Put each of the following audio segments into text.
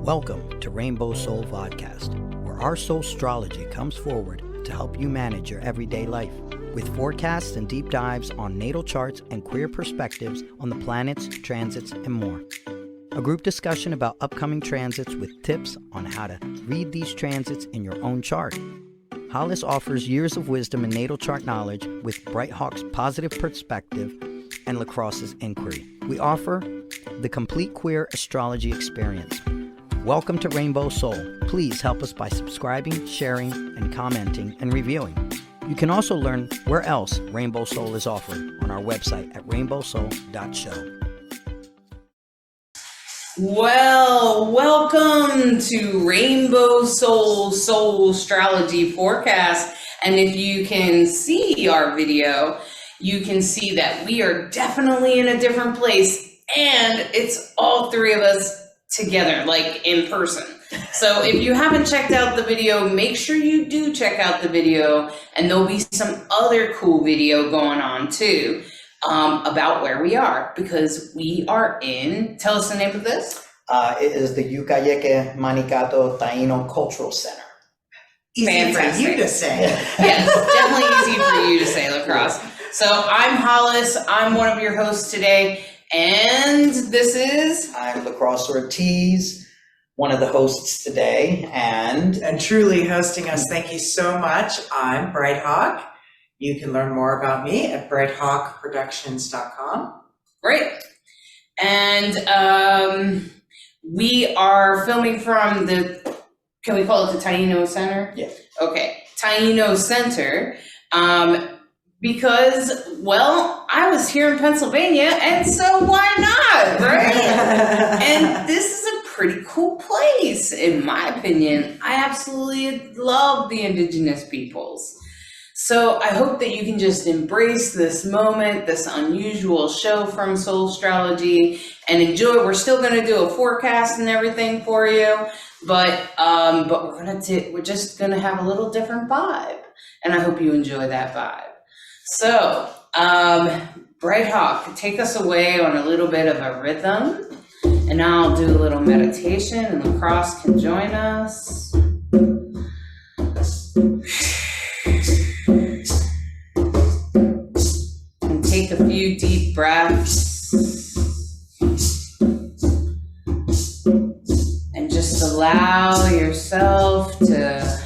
Welcome to Rainbow Soul Vodcast, where our Soulstrology comes forward to help you manage your everyday life, with forecasts and deep dives on natal charts and queer perspectives on the planets, transits, and more. A group discussion about upcoming transits with tips on how to read these transits in your own chart. Hollis offers years of wisdom and natal chart knowledge with Bright Hawk's positive perspective and LeKross's inquiry. We offer the complete queer astrology experience. Welcome to Rainbow Soul. Please help us by subscribing, sharing, and commenting and reviewing. You can also learn where else Rainbow Soul is offered on our website at RainbowSoul.show. Well, welcome to Rainbow Soul Soulstrology Forecast. And if you can see our video, you can see that we are definitely in a different place, and it's all three of us together, like in person. So if you haven't checked out the video, make sure you do check out the video, and there'll be some other cool video going on too about where we are, because we are in, tell us the name of this. It is the Yucayeke Manicato Taino Cultural Center. Easy Fantastic. for you to say. Yes, definitely easy for you to say, LeKross. So I'm Hollis, I'm one of your hosts today, and this is... I'm LeKross Ortiz, one of the hosts today, and truly hosting us, thank you so much. I'm Bright Hawk. You can learn more about me at brighthawkproductions.com. Great. And we are filming from the, can we call it the Taino Center? Yeah. Okay, Taino Center. Because, well, I was here in Pennsylvania, and so why not, right? And this is a pretty cool place, in my opinion. I absolutely love the indigenous peoples. So I hope that you can just embrace this moment, this unusual show from Soulstrology, and enjoy. We're still going to do a forecast and everything for you, but we're just going to have a little different vibe, and I hope you enjoy that vibe. So, Bright Hawk, take us away on a little bit of a rhythm, and I'll do a little meditation, and LeKross can join us. And take a few deep breaths, and just allow yourself to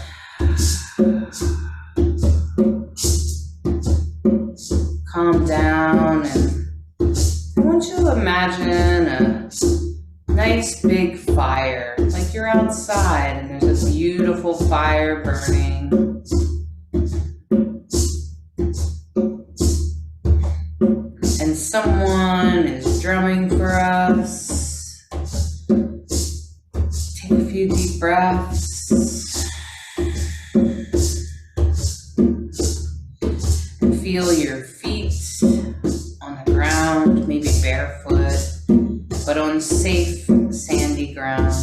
calm down, and I want you to imagine a nice big fire, like you're outside and there's a beautiful fire burning. And someone is drumming for us. Take a few deep breaths. And feel your feet on the ground, maybe barefoot, but on safe sandy ground.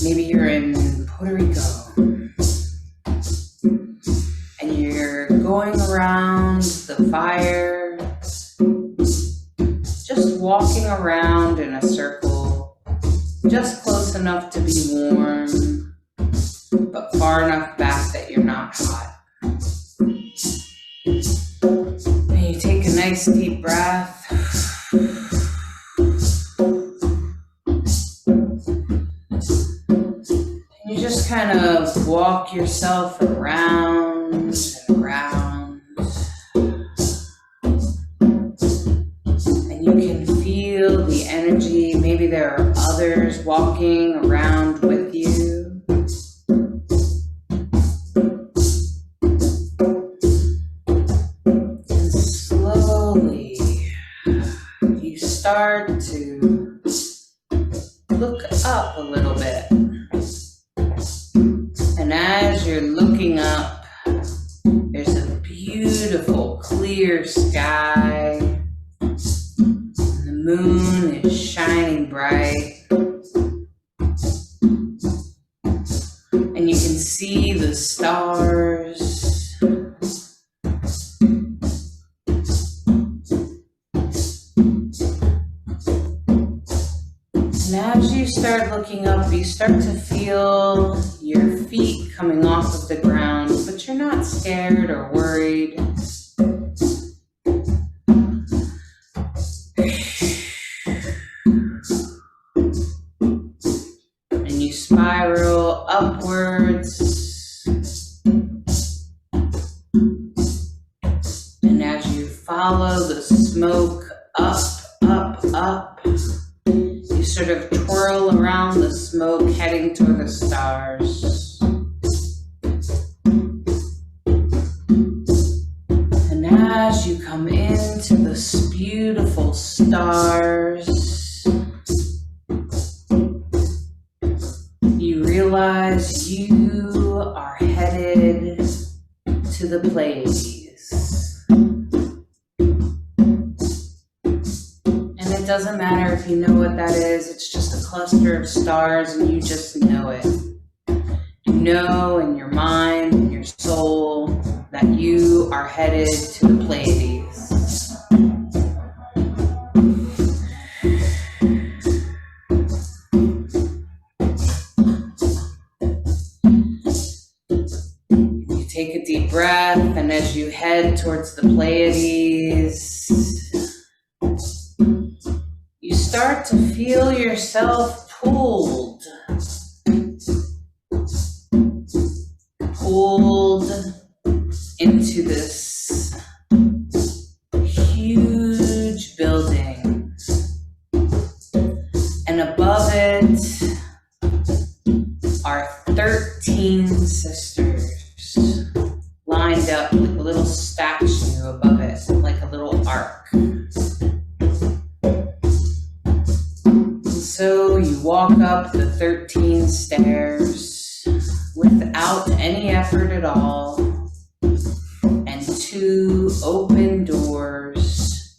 Maybe you're in Puerto Rico and you're going around the fire, just walking around in a circle, just close enough to be warm, but far enough back that you're not hot. And you take a nice deep breath. And you just kind of walk yourself around and around. And you can feel the energy. Maybe there are others walking around with you. Start to look up a little bit. And as you're looking up, there's a beautiful clear sky. And the moon is shining bright. And you can see the stars. And as you start looking up, you start to feel your feet coming off of the ground, but you're not scared or worried. And you spiral upwards. And as you follow the smoke up, you sort of twirl around the smoke, heading toward the stars. And as you come into this beautiful stars, you realize you are headed to the Pleiades. It doesn't matter if you know what that is, it's just a cluster of stars and you just know it. You know in your mind, in your soul, that you are headed to the Pleiades. You take a deep breath, and as you head towards the Pleiades, you start to feel yourself pulled into this huge building. And above it are 13 sisters lined up with a little statue above it, like a little ark. So you walk up the 13 stairs without any effort at all, and 2 open doors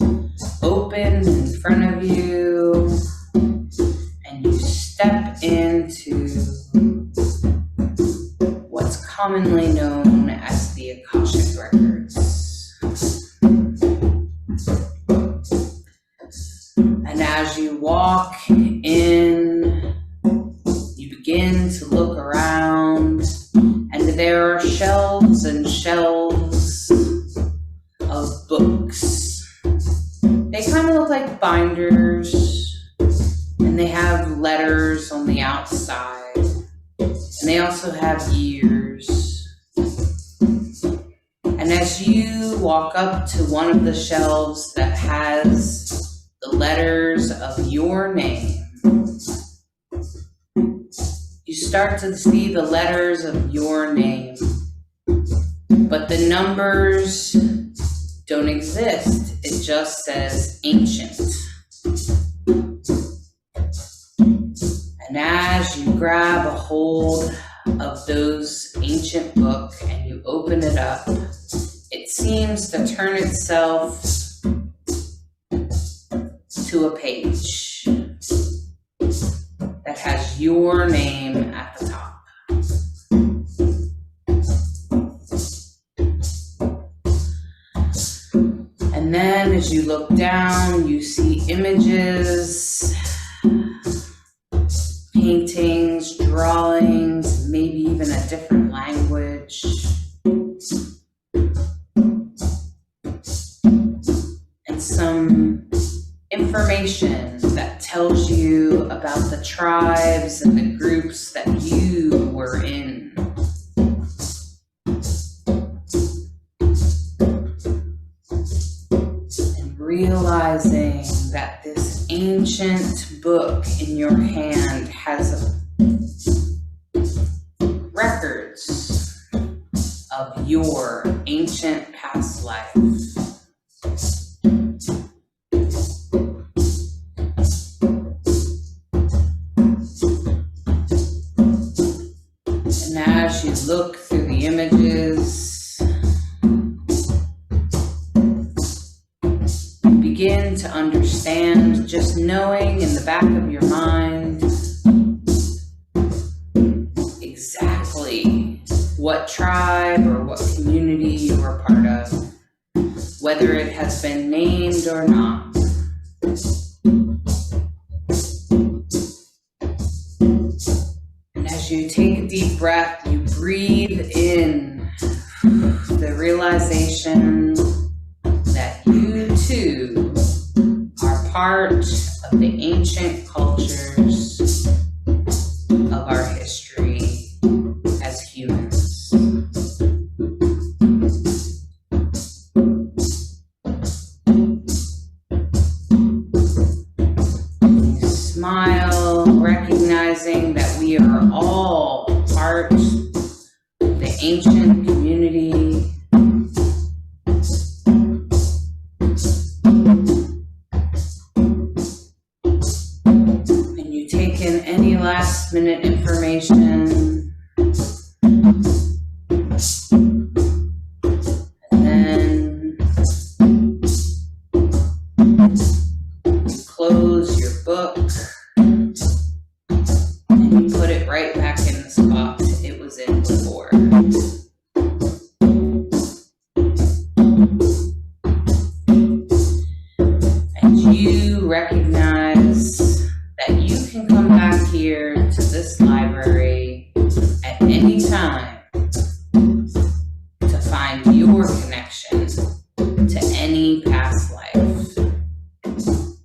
open in front of you, and you step into what's commonly known as the Akashic Records. And as you walk in, you begin to look around, and there are shelves and shelves of books. They kind of look like binders, and they have letters on the outside, and they also have years. And as you walk up to one of the shelves that has the letters of your name, you start to see the letters of your name, but the numbers don't exist. It just says ancient. And as you grab a hold of those ancient book and you open it up, it seems to turn itself to a page that has your name at the top. And then as you look down, you see images, paintings, drawings, maybe even a different language. And some information that tells you about the tribes and the groups that you were in. And realizing that this ancient book in your hand has records of your ancient past life. And as you look through the images, you begin to understand, just knowing in the back of your mind exactly what tribe or what community you are part of, whether it has been named or not. as you take a deep breath, you breathe in the realization that you too are part of the ancient cultures of our history as humans. You smile, recognizing that we are all part of the ancient community. And you take in any last minute information. And then you close your book and you put it right back in the spot it was in before. And you recognize that you can come back here to this library at any time to find your connection to any past life.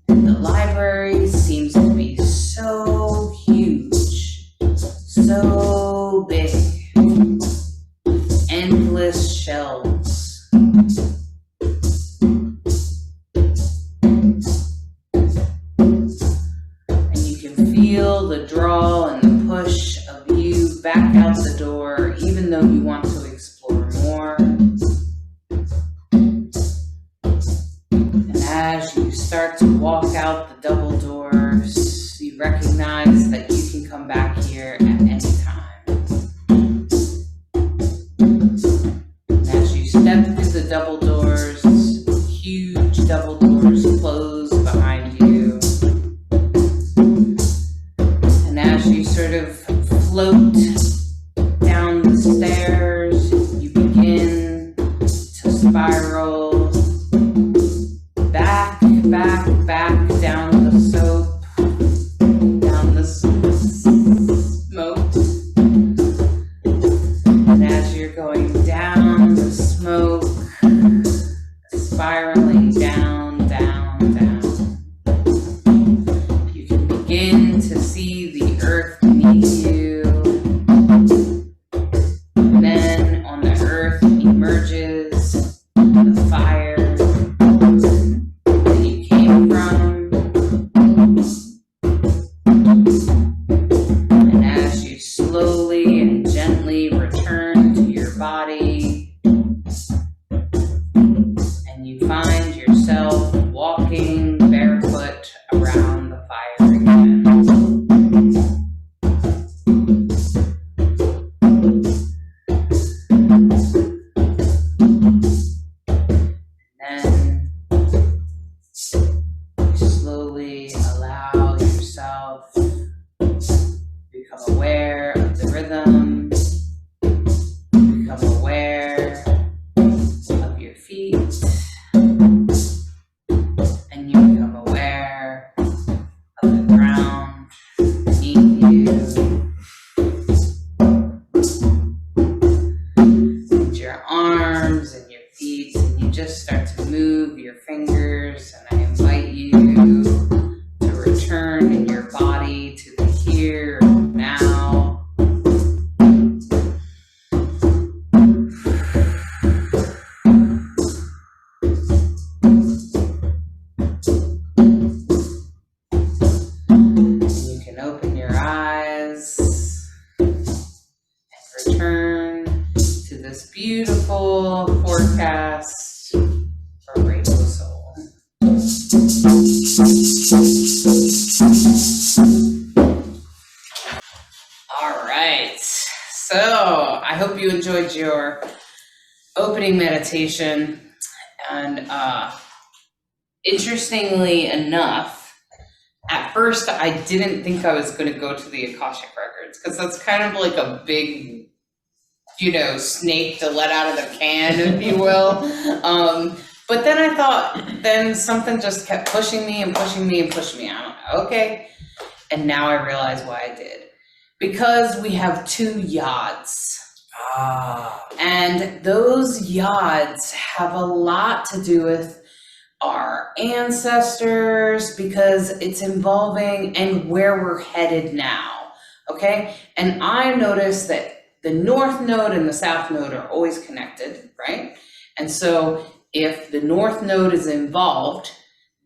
And the library seems to be so huge, so big, endless shelves. And you can feel the draw and the push of you back out the door, even though you want to explore more. And as you start to walk out the double doors, you recognize that you can come back here at any time. And as you step through the double doors, huge double doors close behind you. And as you sort of float down the stairs, you begin to spiral back down the soap, down the smoke. And as you're going down the smoke, spiraling down, down, down, you can begin to see the earth beneath you. And then on the earth emerges the fire that you came from. And as you slowly and gently return to your body, and you find yourself walking barefoot around the fire again. And then you slowly allow yourself to become aware of the rhythm, become aware of your feet, and you become aware of the ground beneath you, and your arms and your feet, and you just start to move your fingers, and I invite you to return in your body to the here and now. You can open your eyes and return to this beautiful forecast from RainbowSoul. All right, so I hope you enjoyed your opening meditation, and interestingly enough, at first I didn't think I was going to go to the Akashic Records, because that's kind of like a big, snake to let out of the can, if you will. But then I thought, then something just kept pushing me and pushing me and pushing me. I don't know, okay. And now I realize why I did. Because we have 2 yads. Ah. And those yads have a lot to do with our ancestors, because it's involving and where we're headed now, okay? And I noticed that the North Node and the South Node are always connected, right? And so if the North Node is involved,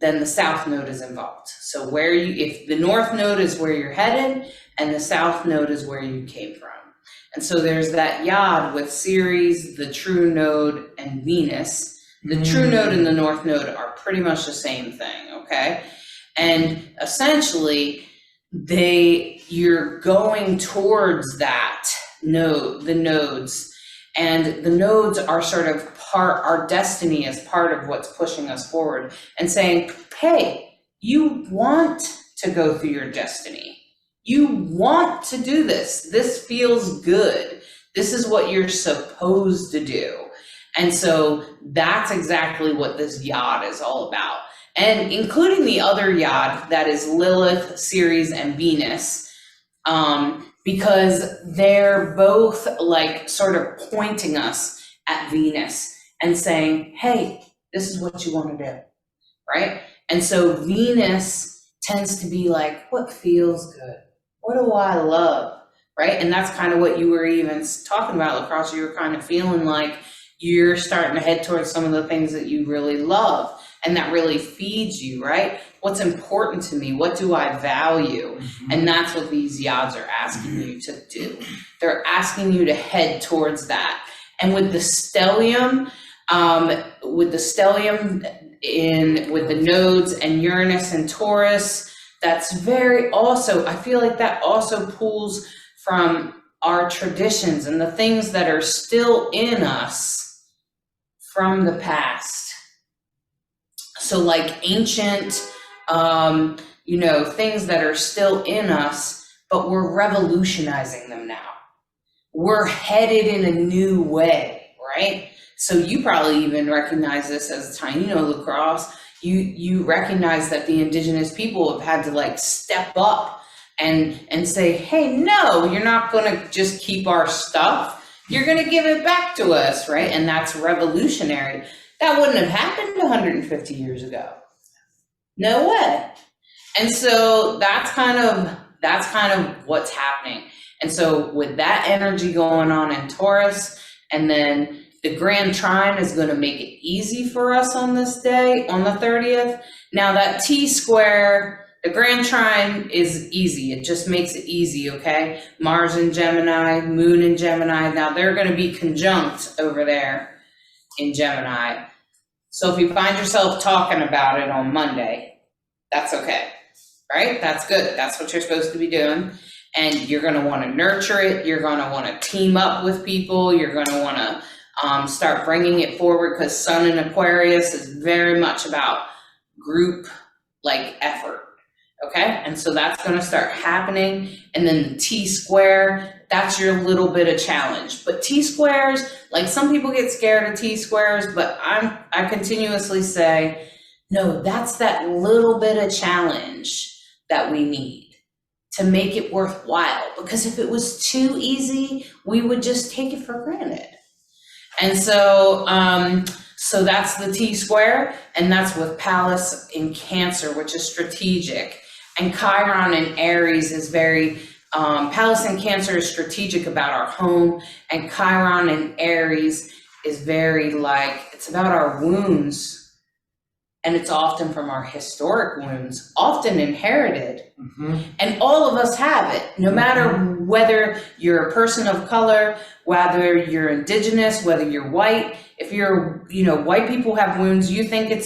then the South Node is involved. So if the North Node is where you're headed, and the South Node is where you came from. And so there's that yod with Ceres, the True Node, and Venus. The True Node and the North Node are pretty much the same thing, okay? And essentially, you're going towards that node, the nodes, and the nodes are sort of our destiny as part of what's pushing us forward and saying, hey, you want to go through your destiny. You want to do this. This feels good. This is what you're supposed to do. And so that's exactly what this yod is all about. And including the other yod, that is Lilith, Ceres, and Venus, because they're both like sort of pointing us at Venus and saying, hey, this is what you want to do, right? And so Venus tends to be like, what feels good? What do I love, right? And that's kind of what you were even talking about, LeKross. You were kind of feeling like you're starting to head towards some of the things that you really love and that really feeds you, right? What's important to me? What do I value? And that's what these yads are asking you to do. They're asking you to head towards that. And with the stellium, with the nodes and Uranus and Taurus, that's very also, I feel like that also pulls from our traditions and the things that are still in us from the past. So like ancient, things that are still in us, but we're revolutionizing them now. We're headed in a new way, right? So you probably even recognize this as Taino, LeKross. You recognize that the indigenous people have had to like step up and say, hey, no, you're not gonna just keep our stuff. You're gonna give it back to us, right? And that's revolutionary. That wouldn't have happened 150 years ago. No way. And so that's kind of what's happening. And so with that energy going on in Taurus, and then the Grand Trine is going to make it easy for us on this day, on the 30th. Now that T-square, the Grand Trine is easy. It just makes it easy, okay? Mars in Gemini, Moon in Gemini. Now they're going to be conjunct over there in Gemini. So if you find yourself talking about it on Monday, that's okay, right? That's good. That's what you're supposed to be doing. And you're going to want to nurture it. You're going to want to team up with people. You're going to want to start bringing it forward, because Sun in Aquarius is very much about group like effort, okay? And so that's going to start happening. And then the T-square, that's your little bit of challenge. But T-squares, like some people get scared of T-squares, but I continuously say, no, that's that little bit of challenge that we need to make it worthwhile. Because if it was too easy, we would just take it for granted. And so, so that's the T-square, and that's with Pallas in Cancer, which is strategic. And Chiron in Aries is very, Pallas in Cancer is strategic about our home, and Chiron in Aries is very it's about our wounds. And it's often from our historic wounds, often inherited. And all of us have it, no matter whether you're a person of color, whether you're indigenous, whether you're white. If you're, white people have wounds, you think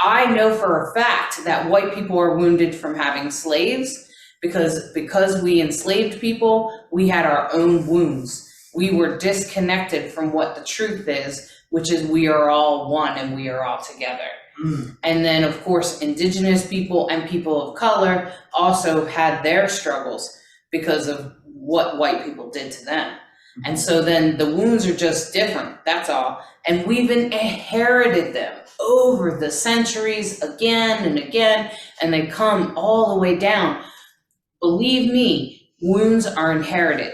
I know for a fact that white people are wounded from having slaves, because we enslaved people, we had our own wounds. We were disconnected from what the truth is, which is we are all one and we are all together. And then of course, indigenous people and people of color also had their struggles because of what white people did to them. And so then the wounds are just different, that's all. And we've inherited them over the centuries again and again, and they come all the way down. Believe me, wounds are inherited.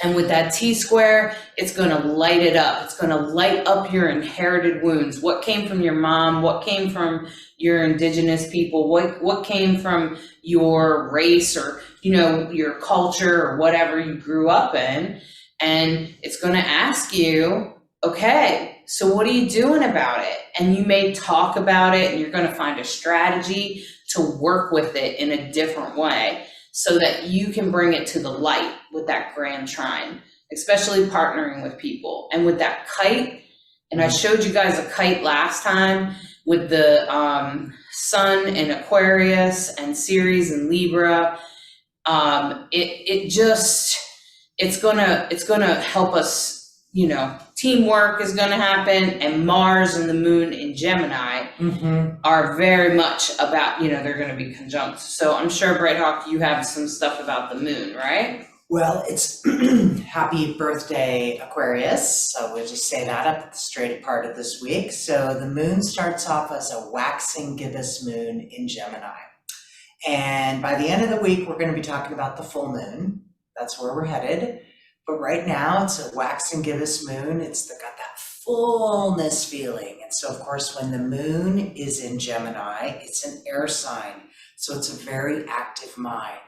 And with that T-square, it's going to light it up. It's going to light up your inherited wounds. What came from your mom? What came from your indigenous people? What came from your race or, your culture or whatever you grew up in? And it's going to ask you, okay, so what are you doing about it? And you may talk about it and you're going to find a strategy to work with it in a different way, so that you can bring it to the light with that grand trine, especially partnering with people. And with that kite, and I showed you guys a kite last time with the sun in Aquarius and Ceres in Libra. It's gonna help us, teamwork is gonna happen, and Mars and the moon in Gemini are very much about, they're gonna be conjunct. So I'm sure, Bright Hawk, you have some stuff about the moon, right? Well, it's happy birthday, Aquarius. So we'll just say that at the straight part of this week. So the moon starts off as a waxing gibbous moon in Gemini. And by the end of the week, we're going to be talking about the full moon. That's where we're headed. But right now, it's a waxing gibbous moon. It's got that fullness feeling. And so, of course, when the moon is in Gemini, it's an air sign. So it's a very active mind.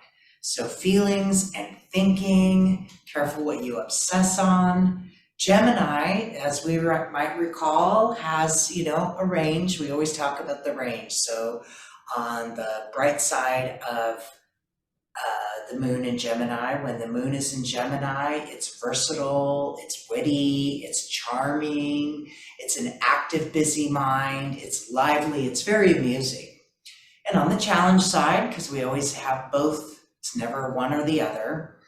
So feelings and thinking, careful what you obsess on. Gemini, as we might recall, has, a range. We always talk about the range. So on the bright side of the moon in Gemini, when the moon is in Gemini, it's versatile, it's witty, it's charming, it's an active, busy mind, it's lively, it's very amusing. And on the challenge side, because we always have both, it's never one or the other,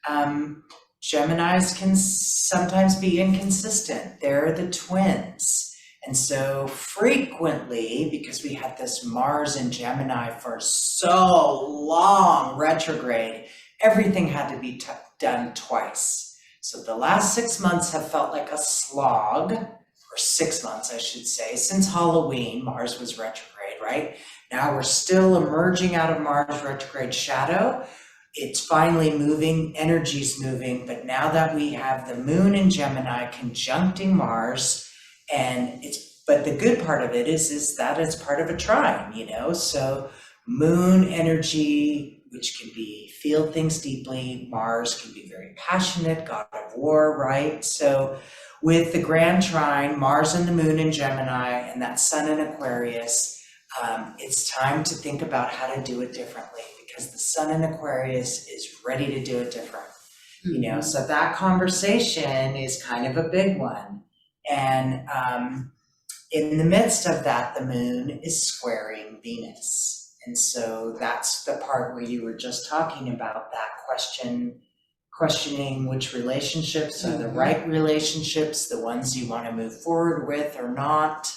Geminis can sometimes be inconsistent. They're the twins. And so frequently, because we had this Mars in Gemini for so long, retrograde, everything had to be done twice. So the last 6 months have felt like a slog, or 6 months, I should say, since Halloween. Mars was retrograde, right? Now we're still emerging out of Mars retrograde shadow. It's finally moving, energy's moving, but now that we have the moon in Gemini conjuncting Mars, but the good part of it is that it's part of a trine, so moon energy, which can be feel things deeply. Mars can be very passionate, god of war, right? So with the grand trine, Mars and the moon in Gemini and that sun in Aquarius, it's time to think about how to do it differently, because the sun in Aquarius is ready to do it different. So that conversation is kind of a big one. And in the midst of that, the moon is squaring Venus. And so that's the part where you were just talking about that questioning which relationships are the right relationships, the ones you want to move forward with or not.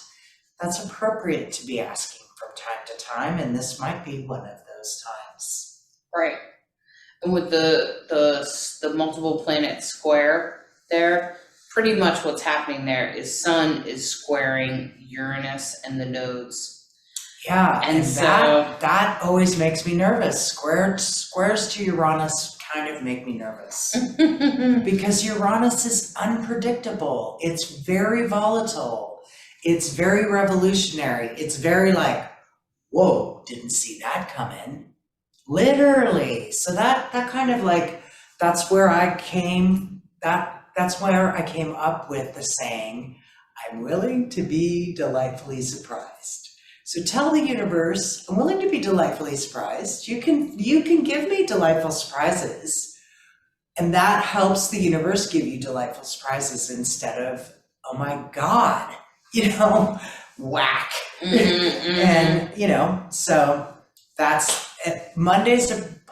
That's appropriate to be asking from time to time, and this might be one of those times. Right. And with the multiple planets square there, pretty much what's happening there is Sun is squaring Uranus and the nodes. Yeah, and so that always makes me nervous. Squares to Uranus kind of make me nervous. Because Uranus is unpredictable. It's very volatile. It's very revolutionary. It's very like, whoa, didn't see that coming. Literally. So that kind of like, that's where I came up with the saying, I'm willing to be delightfully surprised. So tell the universe, I'm willing to be delightfully surprised. You can give me delightful surprises. And that helps the universe give you delightful surprises instead of, oh my God, whack. And, so that's, Mondays,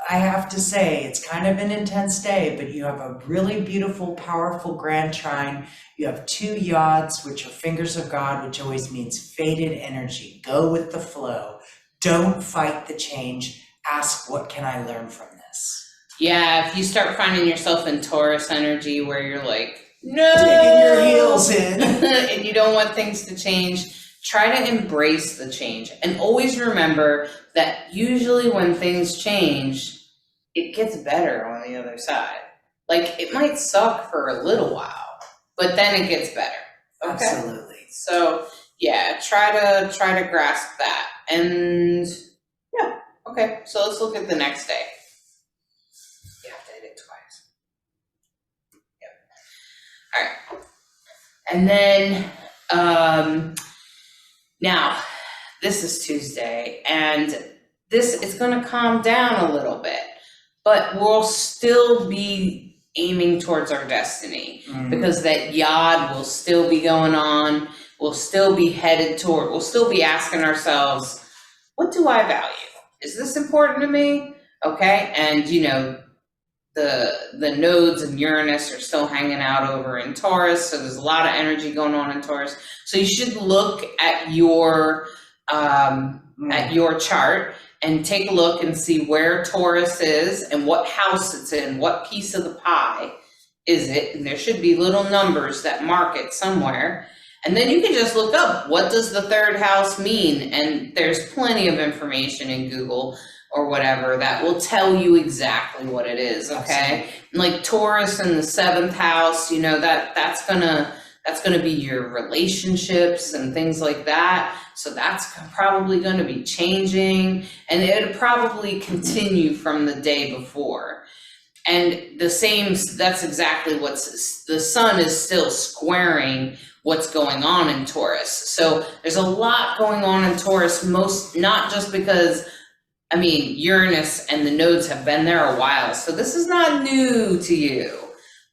I have to say, it's kind of an intense day, but you have a really beautiful, powerful grand trine. You have 2 yods, which are fingers of God, which always means faded energy. Go with the flow. Don't fight the change. Ask, what can I learn from this? Yeah, if you start finding yourself in Taurus energy where you're like, no, digging your heels in, and you don't want things to change, try to embrace the change. And always remember that usually when things change, it gets better on the other side. Like, it might suck for a little while, but then it gets better. Okay? Absolutely. So, yeah, try to grasp that. And, yeah, okay. So let's look at the next day. You have to hit it twice. Yep. All right. And then, now, this is Tuesday, and it's going to calm down a little bit, but we'll still be aiming towards our destiny, because that yod will still be going on. We'll still be headed toward, we'll still be asking ourselves, what do I value? Is this important to me? Okay, and you know, the nodes of Uranus are still hanging out over in Taurus, so there's a lot of energy going on in Taurus. So you should look at your chart and take a look and see where Taurus is and what house it's in, what piece of the pie is it, and there should be little numbers that mark it somewhere. And then you can just look up, what does the third house mean? And there's plenty of information in Google or whatever that will tell you exactly what it is, okay? And like Taurus in the 7th house, you know, that's gonna be your relationships and things like that. So that's probably gonna be changing, and it'll probably continue from the day before. And the same, that's exactly the sun is still squaring what's going on in Taurus. So there's a lot going on in Taurus, not just because, I mean, Uranus and the nodes have been there a while. So this is not new to you.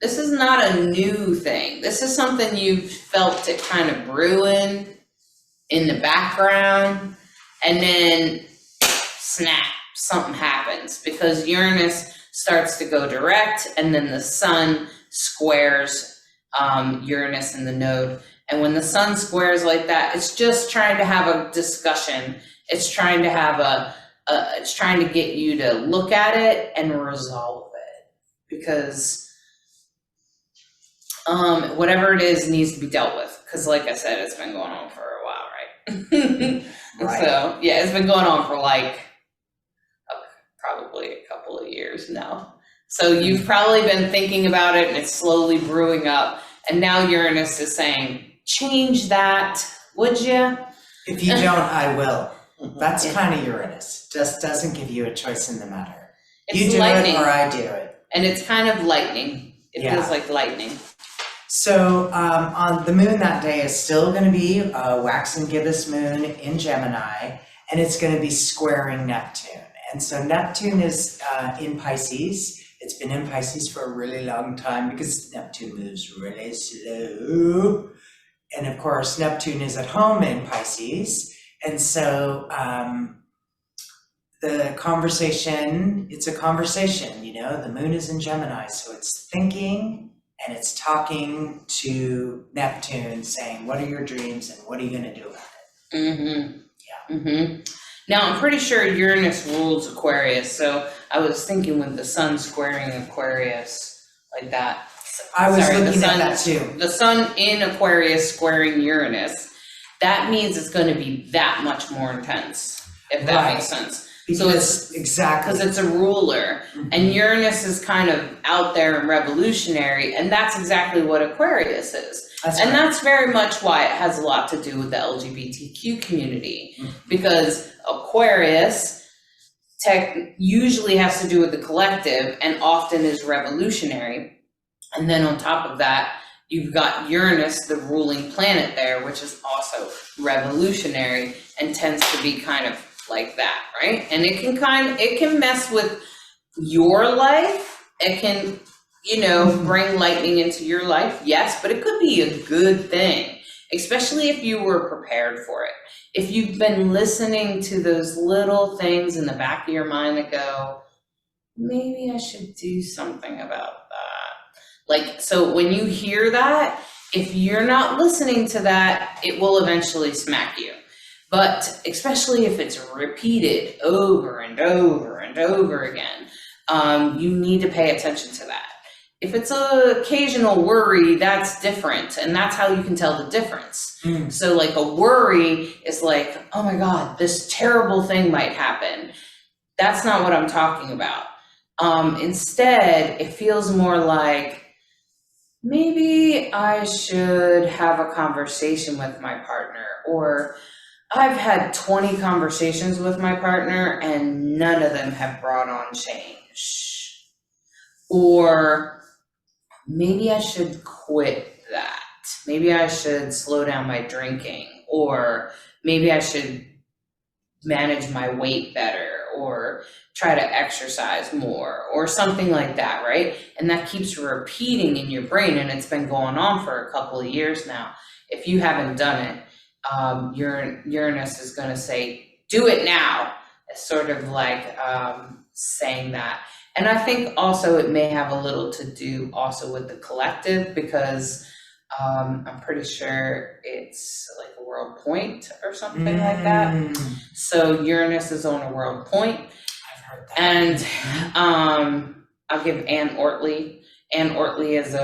This is not a new thing. This is something you've felt it kind of brewing in the background, and then snap, something happens, because Uranus starts to go direct, and then the sun squares Uranus in the node. And when the sun squares like that, it's just trying to have a discussion. It's trying to have it's trying to get you to look at it and resolve it, because whatever it is needs to be dealt with. Because like I said, it's been going on for a while, right? Right. So yeah, it's been going on for like probably a couple of years now. So you've probably been thinking about it, and it's slowly brewing up. And now Uranus is saying, change that, would you? If you don't, I will. That's kind of Uranus. Just doesn't give you a choice in the matter. It's you do lightning. it or I do it. And it's kind of lightning. It feels like lightning. So on the moon that day is still going to be a waxing gibbous moon in Gemini, and it's going to be squaring Neptune. And so Neptune is in Pisces. It's been in Pisces for a really long time because Neptune moves really slow. And of course, Neptune is at home in Pisces. And so the conversation, it's a conversation, you know, the moon is in Gemini. So it's thinking and it's talking to Neptune saying, what are your dreams and what are you going to do about it? Mm-hmm. Yeah. Mm-hmm. Now, I'm pretty sure Uranus rules Aquarius, so I was thinking with the sun squaring Aquarius like that. I was looking at that too. The sun in Aquarius squaring Uranus, that means it's going to be that much more intense, if that makes sense. Because because it's a ruler, and Uranus is kind of out there and revolutionary, and that's exactly what Aquarius is. That's very much why it has a lot to do with the LGBTQ community, because Aquarius usually has to do with the collective and often is revolutionary. And then on top of that, you've got Uranus, the ruling planet there, which is also revolutionary and tends to be kind of like that, right? And it can mess with your life. It can, you know, bring lightning into your life, yes, but it could be a good thing, especially if you were prepared for it. If you've been listening to those little things in the back of your mind that go, maybe I should do something about that. Like, so when you hear that, if you're not listening to that, it will eventually smack you. But especially if it's repeated over and over and over again, you need to pay attention to that. If it's an occasional worry, that's different, and that's how you can tell the difference. So like a worry is like, oh my God, this terrible thing might happen. That's not what I'm talking about. Instead, it feels more like, maybe I should have a conversation with my partner, or I've had 20 conversations with my partner and none of them have brought on change. Or maybe I should quit that. Maybe I should slow down my drinking, or maybe I should manage my weight better, or try to exercise more, or something like that, right? And that keeps repeating in your brain, and it's been going on for a couple of years now. If you haven't done it, Uranus is going to say, do it now. It's sort of like saying that. And I think also it may have a little to do also with the collective, because I'm pretty sure it's like a world point or something like that. So Uranus is on a world point. I've heard that. And I'll give Ann Ortley. Ann Ortley is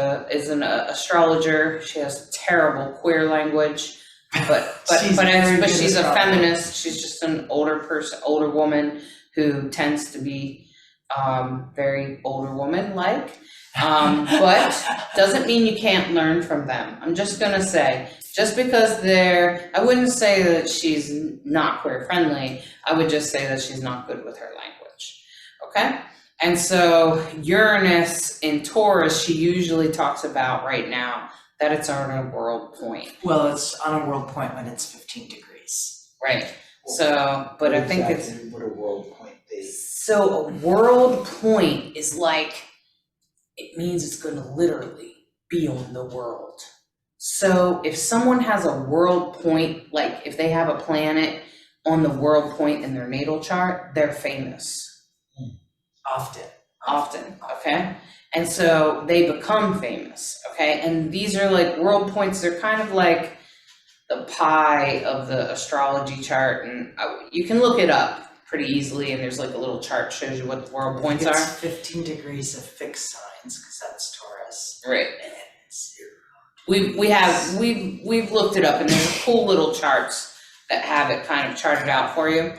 an astrologer. She has terrible queer language, but she's a feminist. She's just an older woman who tends to be very older woman-like. But doesn't mean you can't learn from them. I'm just gonna say, just because I wouldn't say that she's not queer friendly, I would just say that she's not good with her language, okay? And so Uranus in Taurus, she usually talks about right now that it's on a world point. Well, it's on a world point when it's 15 degrees. Right, so, but I think it's... What a world point is. So a world point is like, it means it's going to literally be on the world. So if someone has a world point, like if they have a planet on the world point in their natal chart, they're famous. Often, okay? And so they become famous, okay? And these are like world points, they're kind of like the pie of the astrology chart, and you can look it up pretty easily, and there's like a little chart shows you what the world points are. It's 15 degrees of fixed signs, because that's Taurus. Right. And it's 0. We've looked it up, and there's cool little charts that have it kind of charted out for you.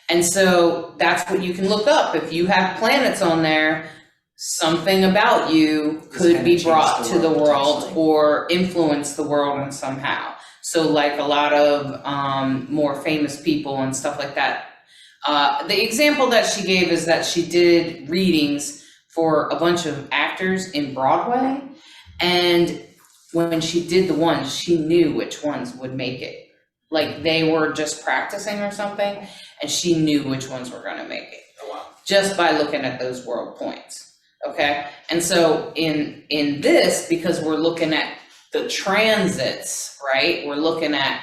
And so that's what you can look up. If you have planets on there, something about you could be brought to the world or influence the world in somehow. So like a lot of more famous people and stuff like that. The example that she gave is that she did readings for a bunch of actors in Broadway, and when she did the ones, she knew which ones would make it. Like they were just practicing or something, and she knew which ones were gonna make it. Oh, wow. Just by looking at those world points, okay? And so in this, because we're looking at the transits, right? We're looking at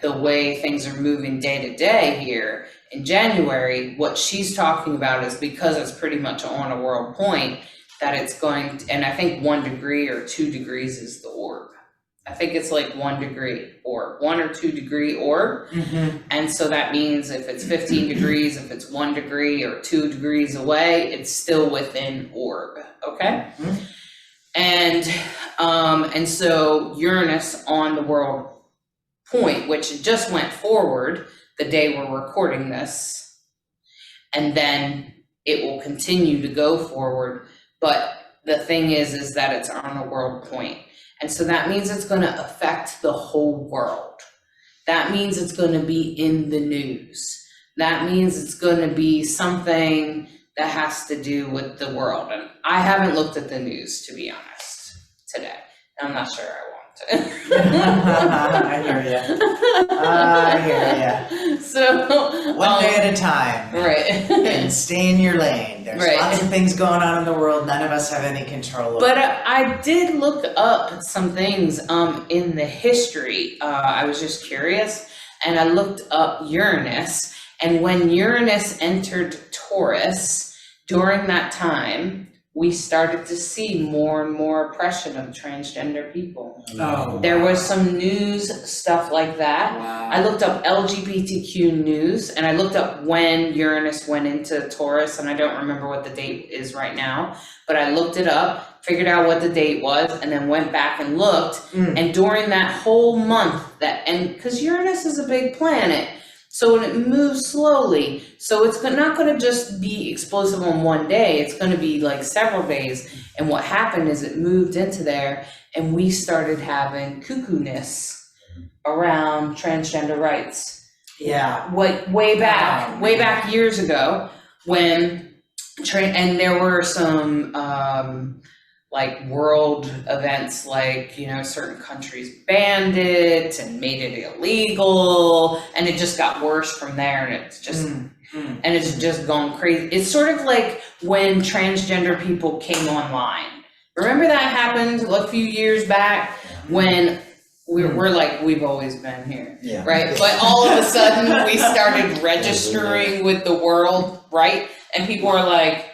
the way things are moving day to day here in January. What she's talking about is because it's pretty much on a world point, that it's going to, and I think 1 degree or 2 degrees is the orb. I think it's like 1 degree or 1 or 2 degree orb. Mm-hmm. And so that means if it's 15 degrees, if it's 1 degree or 2 degrees away, it's still within orb, okay? Mm-hmm. And so Uranus on the world point, which just went forward the day we're recording this, and then it will continue to go forward. But the thing is that it's on a world point. And so that means it's going to affect the whole world. That means it's going to be in the news. That means it's going to be something that has to do with the world. And I haven't looked at the news, to be honest, today. I'm not sure I want to. I hear you. So one day at a time. Right. And stay in your lane. There's Right. lots of things going on in the world none of us have any control over. But I did look up some things in the history. I was just curious, and I looked up Uranus. And when Uranus entered Taurus, during that time, we started to see more and more oppression of transgender people. Oh, There was some news stuff like that. wow. I looked up LGBTQ news, and I looked up when Uranus went into Taurus, and I don't remember what the date is right now, but I looked it up, figured out what the date was, and then went back and looked. And during that whole month, and because Uranus is a big planet, So when it moves slowly, so it's not going to just be explosive on one day, it's going to be like several days. And what happened is it moved into there and we started having cuckoo-ness around transgender rights. Yeah. Way back years ago when, and there were some like world events, like, you know, certain countries banned it and made it illegal, and it just got worse from there, and it's just and it's just gone crazy. It's sort of like when transgender people came online. Remember that happened a few years back when we're like, we've always been here, right? But all of a sudden we started registering with the world, right? And people are like,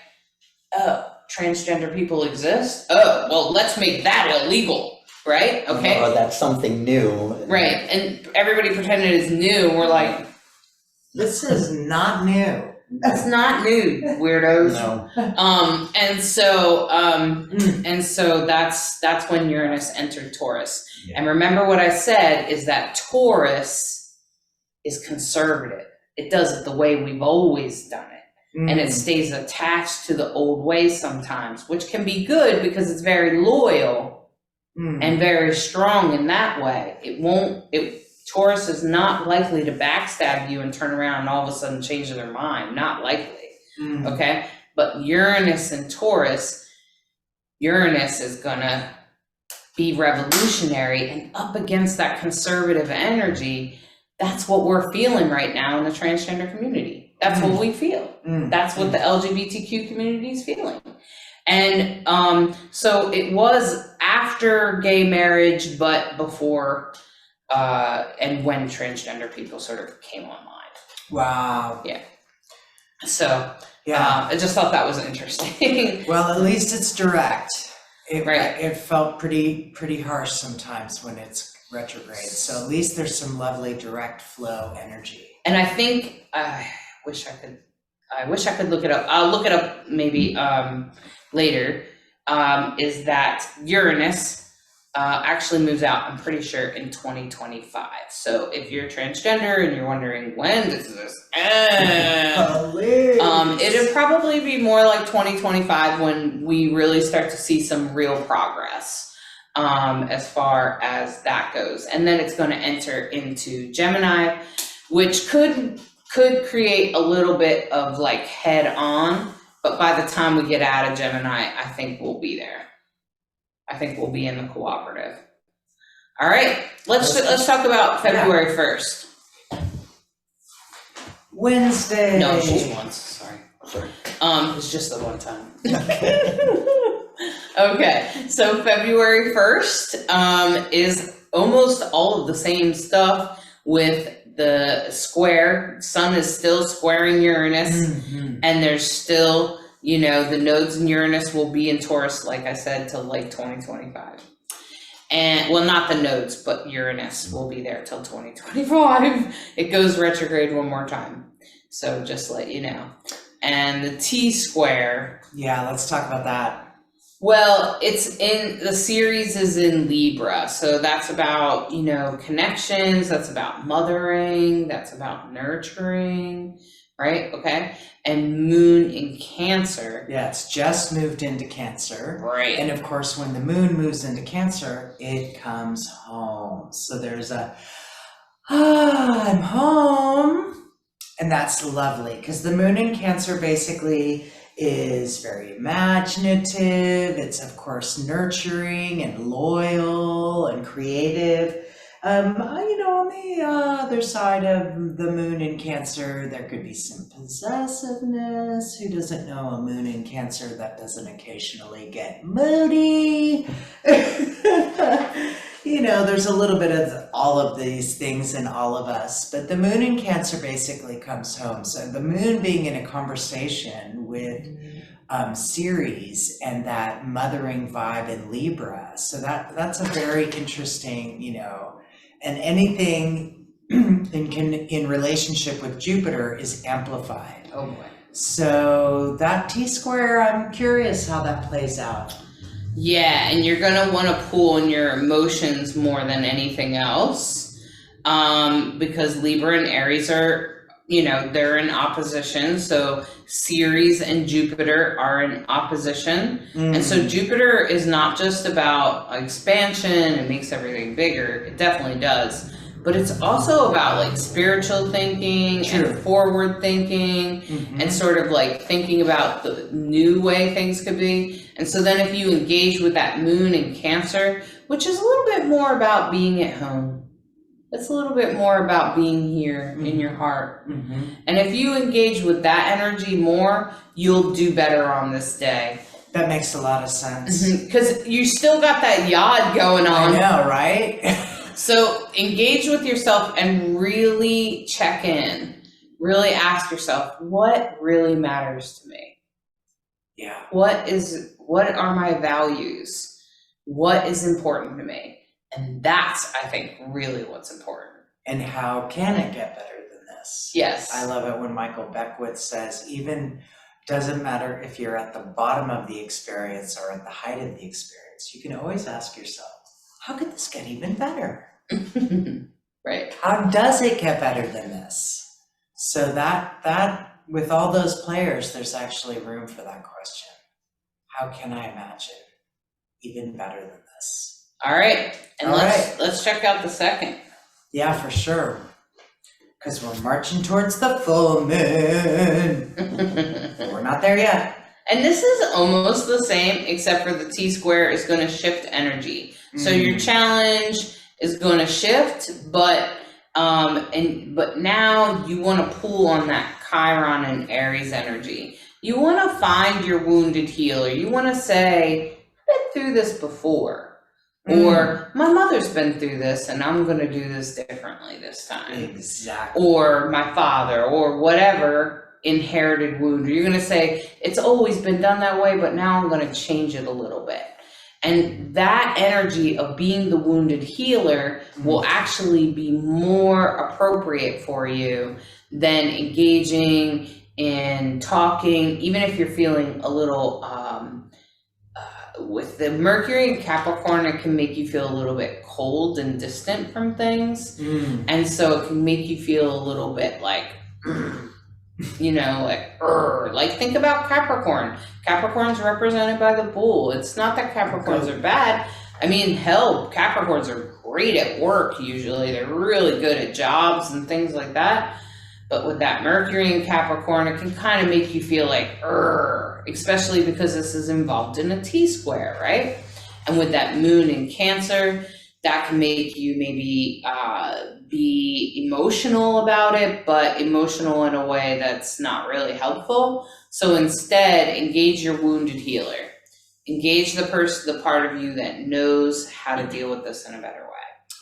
oh, transgender people exist? Oh, well, let's make that illegal, right? Okay. Oh, that's something new. Right, and everybody pretended it's new. We're like, this is not new. that's not new, weirdos. No. And so that's when Uranus entered Taurus. Yeah. And remember what I said is that Taurus is conservative. It does it the way we've always done it. And it stays attached to the old ways sometimes, which can be good because it's very loyal and very strong in that way. Taurus is not likely to backstab you and turn around and all of a sudden change their mind. Not likely, okay? But Uranus and Taurus, Uranus is gonna be revolutionary and up against that conservative energy. That's what we're feeling right now in the transgender community. That's what we feel. That's what the LGBTQ community is feeling. And so it was after gay marriage, but before and when transgender people sort of came online. Wow. Yeah. So I just thought that was interesting. Well, at least it's direct. Right. It felt pretty harsh sometimes when it's retrograde. So at least there's some lovely direct flow energy. And I think I wish I could look it up. I'll look it up maybe later. Is that Uranus actually moves out, I'm pretty sure, in 2025. So if you're transgender and you're wondering when does this end, it'll probably be more like 2025 when we really start to see some real progress as far as that goes. And then it's going to enter into Gemini, which could create a little bit of like head on, but by the time we get out of Gemini, I think we'll be there. I think we'll be in the cooperative. All right, let's talk about February 1st. Wednesday. No, it's just once, sorry. It's just the one time. Okay, so February 1st is almost all of the same stuff with the square. Sun is still squaring Uranus, and there's still, you know, the nodes in Uranus will be in Taurus, like I said, till like 2025. And, well, not the nodes, but Uranus will be there till 2025. It goes retrograde one more time. So just let you know. And the T-square. Yeah, let's talk about that. Well, the series is in Libra. So that's about, you know, connections. That's about mothering. That's about nurturing, right? Okay. And Moon in Cancer. Yeah, it's just moved into Cancer. Right. And of course, when the moon moves into Cancer, it comes home. So there's I'm home. And that's lovely because the moon in Cancer basically is very imaginative. It's of course nurturing and loyal and creative. You know, on the other side of the moon in Cancer, there could be some possessiveness. Who doesn't know a moon in Cancer that doesn't occasionally get moody? You know, there's a little bit of all of these things in all of us, but the moon in Cancer basically comes home. So the moon being in a conversation with Ceres and that mothering vibe in Libra. So that's a very interesting, you know, and anything in relationship with Jupiter is amplified. Oh boy. So that T-square, I'm curious how that plays out. Yeah, and you're gonna want to pull on your emotions more than anything else. because Libra and Aries are, they're in opposition. So Ceres and Jupiter are in opposition. And so Jupiter is not just about expansion and makes everything bigger. It definitely does. But it's also about like spiritual thinking and forward thinking and sort of like thinking about the new way things could be. And so then if you engage with that moon in Cancer, which is a little bit more about being at home, it's a little bit more about being here in your heart. And if you engage with that energy more, you'll do better on this day. That makes a lot of sense. Because you still got that yod going on. I know, right? So engage with yourself and really check in. Really ask yourself, what really matters to me? Yeah. What are my values? What is important to me? And that's, I think, really what's important. And how can it get better than this? Yes. I love it when Michael Beckwith says, even doesn't matter if you're at the bottom of the experience or at the height of the experience, you can always ask yourself, how could this get even better? Right. How does it get better than this? So that with all those players, there's actually room for that question. How can I imagine even better than this? All right. And let's check out the second. Yeah, for sure. Because we're marching towards the full moon. We're not there yet. And this is almost the same, except for the T-square is going to shift energy. So your challenge is going to shift, but now you want to pull on that Chiron and Aries energy. You want to find your wounded healer. You want to say, I've been through this before. Or my mother's been through this and I'm going to do this differently this time. Exactly. Or my father, or whatever inherited wound. Or you're going to say, it's always been done that way, but now I'm going to change it a little bit. And that energy of being the wounded healer will actually be more appropriate for you than engaging in talking, even if you're feeling a little, with the Mercury in Capricorn, it can make you feel a little bit cold and distant from things. And so it can make you feel a little bit like, like think about Capricorn. Capricorn's represented by the bull. It's not that Capricorns are bad. I mean, hell, Capricorns are great at work usually. They're really good at jobs and things like that. But with that Mercury in Capricorn, it can kind of make you feel like, especially because this is involved in a T-square, right? And with that moon in Cancer, that can make you maybe be emotional about it, but emotional in a way that's not really helpful. So instead, engage your wounded healer. Engage the part of you that knows how to deal with this in a better way.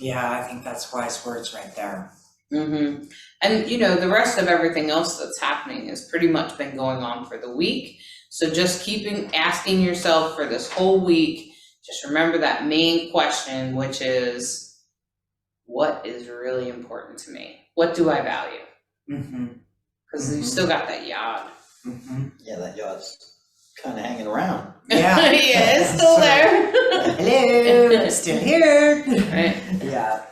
Yeah, I think that's wise words right there. And the rest of everything else that's happening has pretty much been going on for the week. So just asking yourself for this whole week, just remember that main question, which is, what is really important to me? What do I value? Because you still got that yod. Yeah, that yod's kind of hanging around. Yeah. Yeah, it's still there. Hello, still here. Right. Yeah.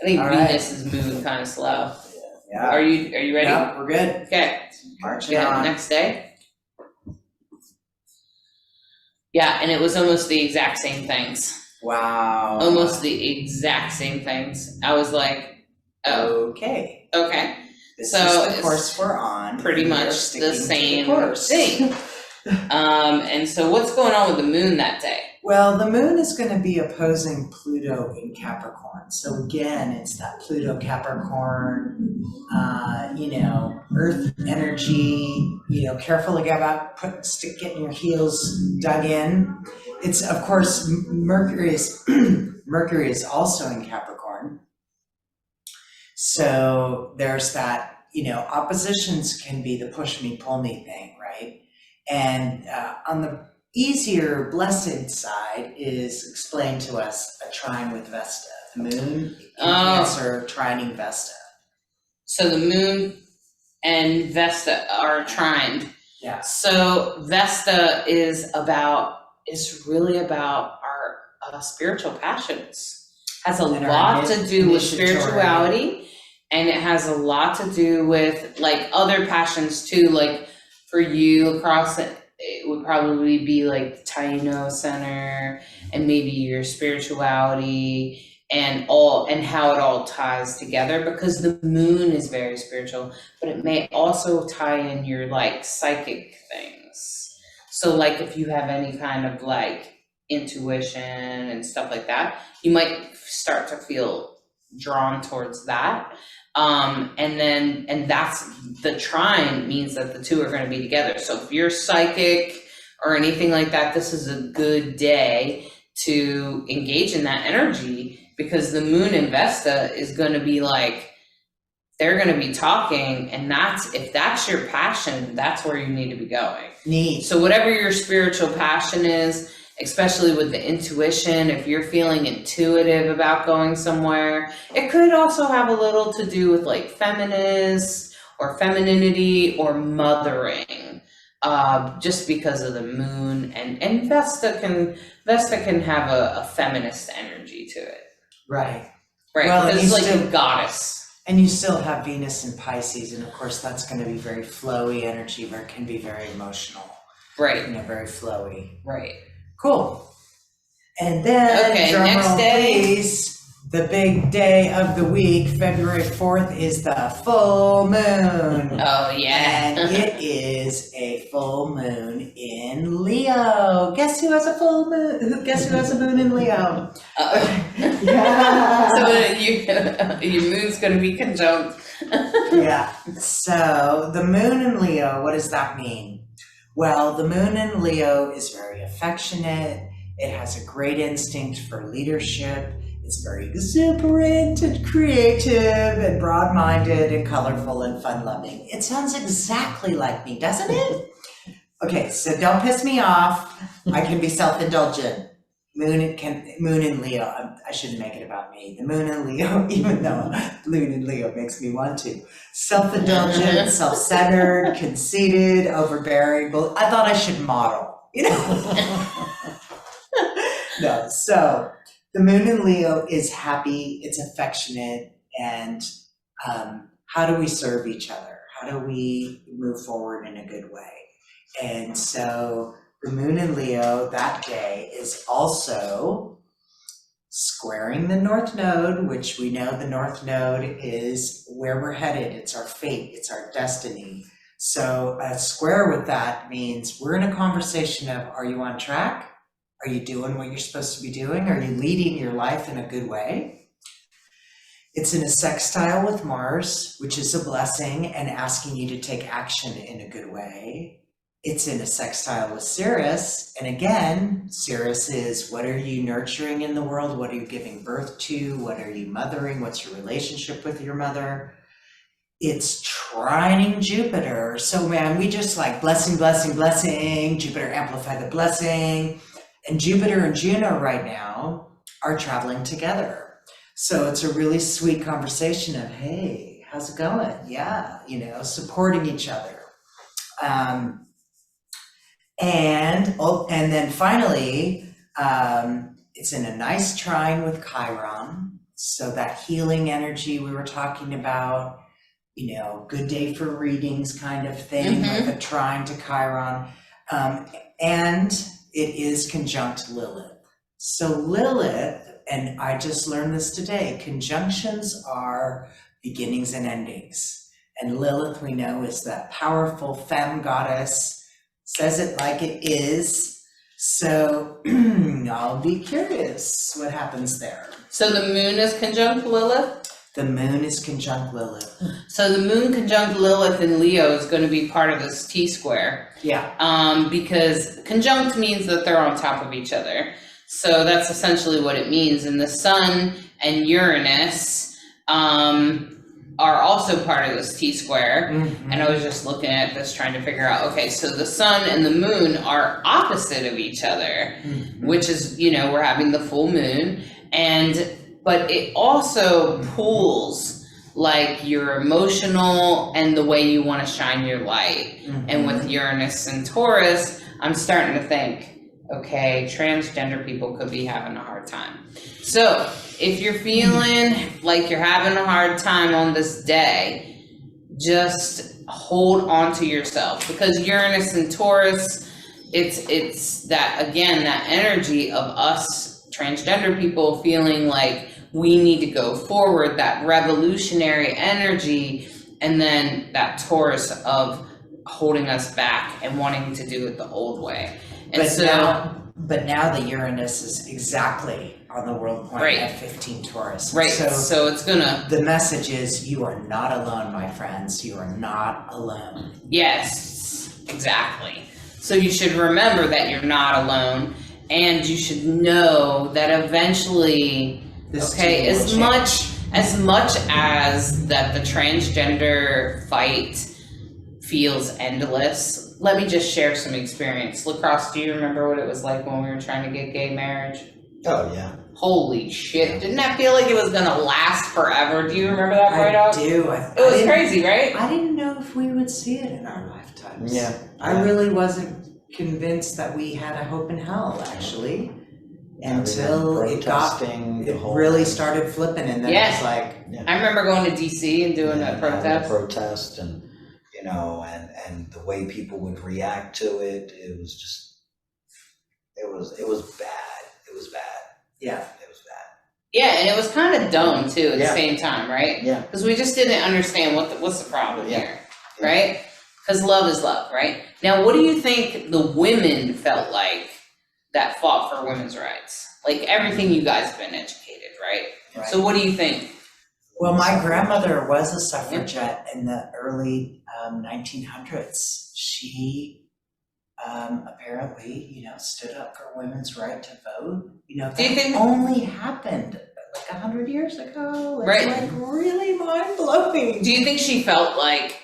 I think All right. Venus is moving kind of slow. Yeah. Are you ready? Yeah, we're good. Okay. Marching on. Next day. Yeah, and it was almost the exact same things. Wow. Almost the exact same things. I was like, oh, Okay. okay. This So is the it's course we're on. Pretty We are much sticking the to same course. thing. And so what's going on with the moon that day? Well, the moon is going to be opposing Pluto in Capricorn. So again, it's that Pluto Capricorn, Earth energy, careful about getting your heels dug in. It's, of course, Mercury is also in Capricorn. So there's that, oppositions can be the push me, pull me thing, right? And on the easier, blessed side is explained to us a trine with Vesta. The moon in Cancer trining Vesta. So the moon and Vesta are trined. Yeah. So Vesta is really about our spiritual passions. has a And our lot to do with initiatory. spirituality, and it has a lot to do with like other passions too. Like for you, LeKross, it would probably be like the Taino center, and maybe your spirituality and how it all ties together, because the moon is very spiritual, but it may also tie in your like psychic things. So like if you have any kind of like intuition and stuff like that, you might start to feel drawn towards that. And that's the trine means that the two are going to be together. So if you're psychic or anything like that, this is a good day to engage in that energy, because the moon in Vesta is going to be like, they're going to be talking, and if that's your passion, that's where you need to be going. Neat. So whatever your spiritual passion is, especially with the intuition, if you're feeling intuitive about going somewhere, it could also have a little to do with like feminist or femininity or mothering, just because of the moon, and Vesta can have a feminist energy to it. Right. Right, Well, because and it's you like still- a goddess. And you still have Venus in Pisces, and of course that's going to be very flowy energy, where it can be very emotional, Right, very flowy. right. Cool. And then, Okay, drum next roll, day. please. The big day of the week, February 4th, is the full moon. Oh yeah. And it is a full moon in Leo. Guess who has a full moon? Guess who has a moon in Leo? Yeah. So your moon's gonna be conjunct. Yeah. So the moon in Leo, what does that mean? Well, the moon in Leo is very affectionate. It has a great instinct for leadership. It's very exuberant and creative and broad-minded and colorful and fun-loving. It sounds exactly like me, doesn't it? Okay, so don't piss me off. I can be self-indulgent. Moon in Leo. I shouldn't make it about me. The moon in Leo, even though moon in Leo makes me want to. Self-indulgent, self-centered, conceited, overbearing. Well, I thought I should model, No, so the moon in Leo is happy, it's affectionate, and how do we serve each other? How do we move forward in a good way? And so the moon in Leo that day is also squaring the North Node, which we know the North Node is where we're headed. It's our fate, it's our destiny. So a square with that means we're in a conversation of, are you on track? Are you doing what you're supposed to be doing? Are you leading your life in a good way? It's in a sextile with Mars, which is a blessing and asking you to take action in a good way. It's in a sextile with Sirius, and again, Sirius is, what are you nurturing in the world? What are you giving birth to? What are you mothering? What's your relationship with your mother? It's trining Jupiter. So man, we just like blessing, blessing, blessing. Jupiter amplify the blessing. And Jupiter and Juno right now are traveling together. So it's a really sweet conversation of, hey, how's it going? Yeah, supporting each other. And then finally, it's in a nice trine with Chiron. So that healing energy we were talking about, good day for readings kind of thing, with a trine to Chiron. And it is conjunct Lilith. So Lilith, and I just learned this today, conjunctions are beginnings and endings. And Lilith, we know, is that powerful femme goddess, says it like it is. So I'll be curious what happens there. So the moon is conjunct Lilith? The moon is conjunct Lilith. So the moon conjunct Lilith in Leo is going to be part of this T-square. Yeah. Because conjunct means that they're on top of each other. So that's essentially what it means. And the sun and Uranus are also part of this T-square. Mm-hmm. And I was just looking at this trying to figure out, okay, so the sun and the moon are opposite of each other, which is, we're having the full moon. But it also pulls like your emotional and the way you want to shine your light. And with Uranus and Taurus, I'm starting to think, okay, transgender people could be having a hard time. So if you're feeling like you're having a hard time on this day, just hold on to yourself, because Uranus and Taurus, it's that, again, that energy of us transgender people feeling like we need to go forward, that revolutionary energy, and then that Taurus of holding us back and wanting to do it the old way. And But now the Uranus is exactly on the world point Right. at 15 Taurus. right, So so it's gonna, the message is, you are not alone, my friends. You are not alone. yes, exactly. So you should remember that you're not alone, and you should know that eventually, This okay, too will as change. much as that the transgender fight feels endless, let me just share some experience. LeKross, do you remember what it was like when we were trying to get gay marriage? Oh, yeah. Holy shit, didn't that feel like it was gonna last forever? Do you remember that right I off? do. It was crazy, right? I didn't know if we would see it in our lifetimes. Yeah. I really wasn't convinced that we had a hope in hell, actually, until it Protesting, the whole- really started flipping, and then it was like, I remember going to DC and doing that protest. Protest, and, you know, and the way people would react to it, it was just, it was bad. It was bad. yeah. It was bad. Yeah, and it was kind of dumb too at the Yeah. same time, right? Yeah. Because we just didn't understand what's the problem Yeah. here, right? Because love is love, right? Now, what do you think the women felt like that fought for women's rights? Like everything, you guys have been educated, right? Right. So what do you think? Well, my grandmother was a suffragette in the early 1900s. She apparently, stood up for women's right to vote. Do you that think- only happened like 100 years ago. It's Right. like really mind-blowing. Do you think she felt like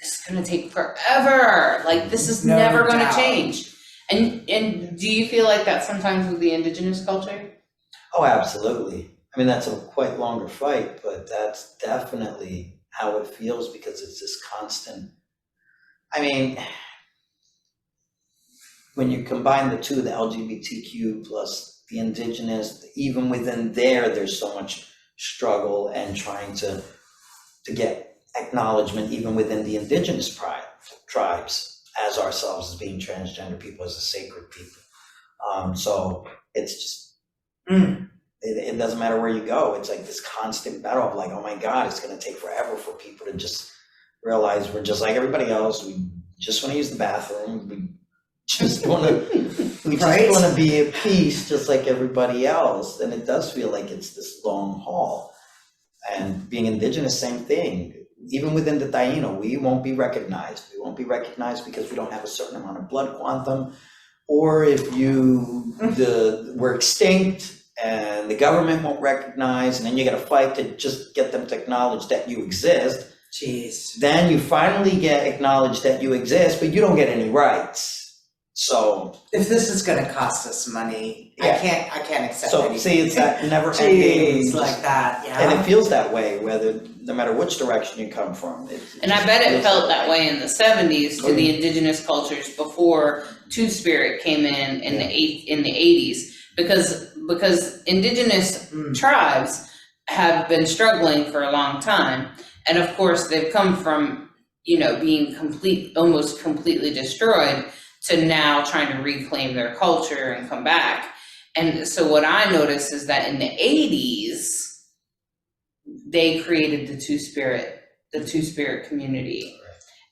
this is gonna take forever? Like this is No never gonna doubt. change. And do you feel like that sometimes with the indigenous culture? Oh, absolutely. I mean, that's a quite longer fight, but that's definitely how it feels, because it's this constant. I mean, when you combine the two, the LGBTQ plus the indigenous, even within there's so much struggle and trying to get acknowledgement even within the indigenous tribes as ourselves, as being transgender people, as a sacred people. So it's just, it doesn't matter where you go. It's like this constant battle of like, oh my God, it's going to take forever for people to just realize we're just like everybody else. We just want to use the bathroom. We just want to be at peace, just like everybody else. And it does feel like it's this long haul. And being indigenous, same thing. Even within the Taino, we won't be recognized. We won't be recognized because we don't have a certain amount of blood quantum, or if we're extinct and the government won't recognize, and then you got to fight to just get them to acknowledge that you exist. Jeez. Then you finally get acknowledged that you exist, but you don't get any rights. So If this is gonna cost us money, Yeah. I can't accept so anything. see, it's that never ending. Jeez, like that, yeah. And it feels that way, no matter which direction you come from. And I bet it feels felt that way in the 70s to Oh, the yeah. indigenous cultures before Two-Spirit came in the 80s, because indigenous tribes have been struggling for a long time, and of course they've come from being almost completely destroyed to now trying to reclaim their culture and come back. And so what I noticed is that in the 80s they created the Two-Spirit community.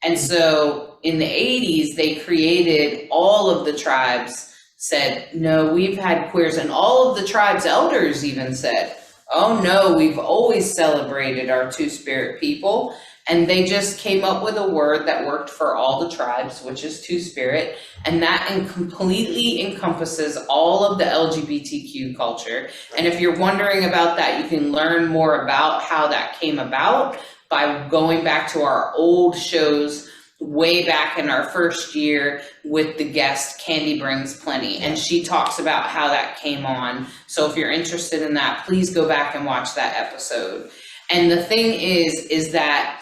And so in the 80s, they created, all of the tribes said, no, we've had queers, and all of the tribes' elders even said, oh no, we've always celebrated our Two-Spirit people. And they just came up with a word that worked for all the tribes, which is Two-Spirit, and that completely encompasses all of the LGBTQ culture. And if you're wondering about that, you can learn more about how that came about by going back to our old shows way back in our first year with the guest Candy Brings Plenty, and she talks about how that came on. So if you're interested in that, please go back and watch that episode. And the thing is that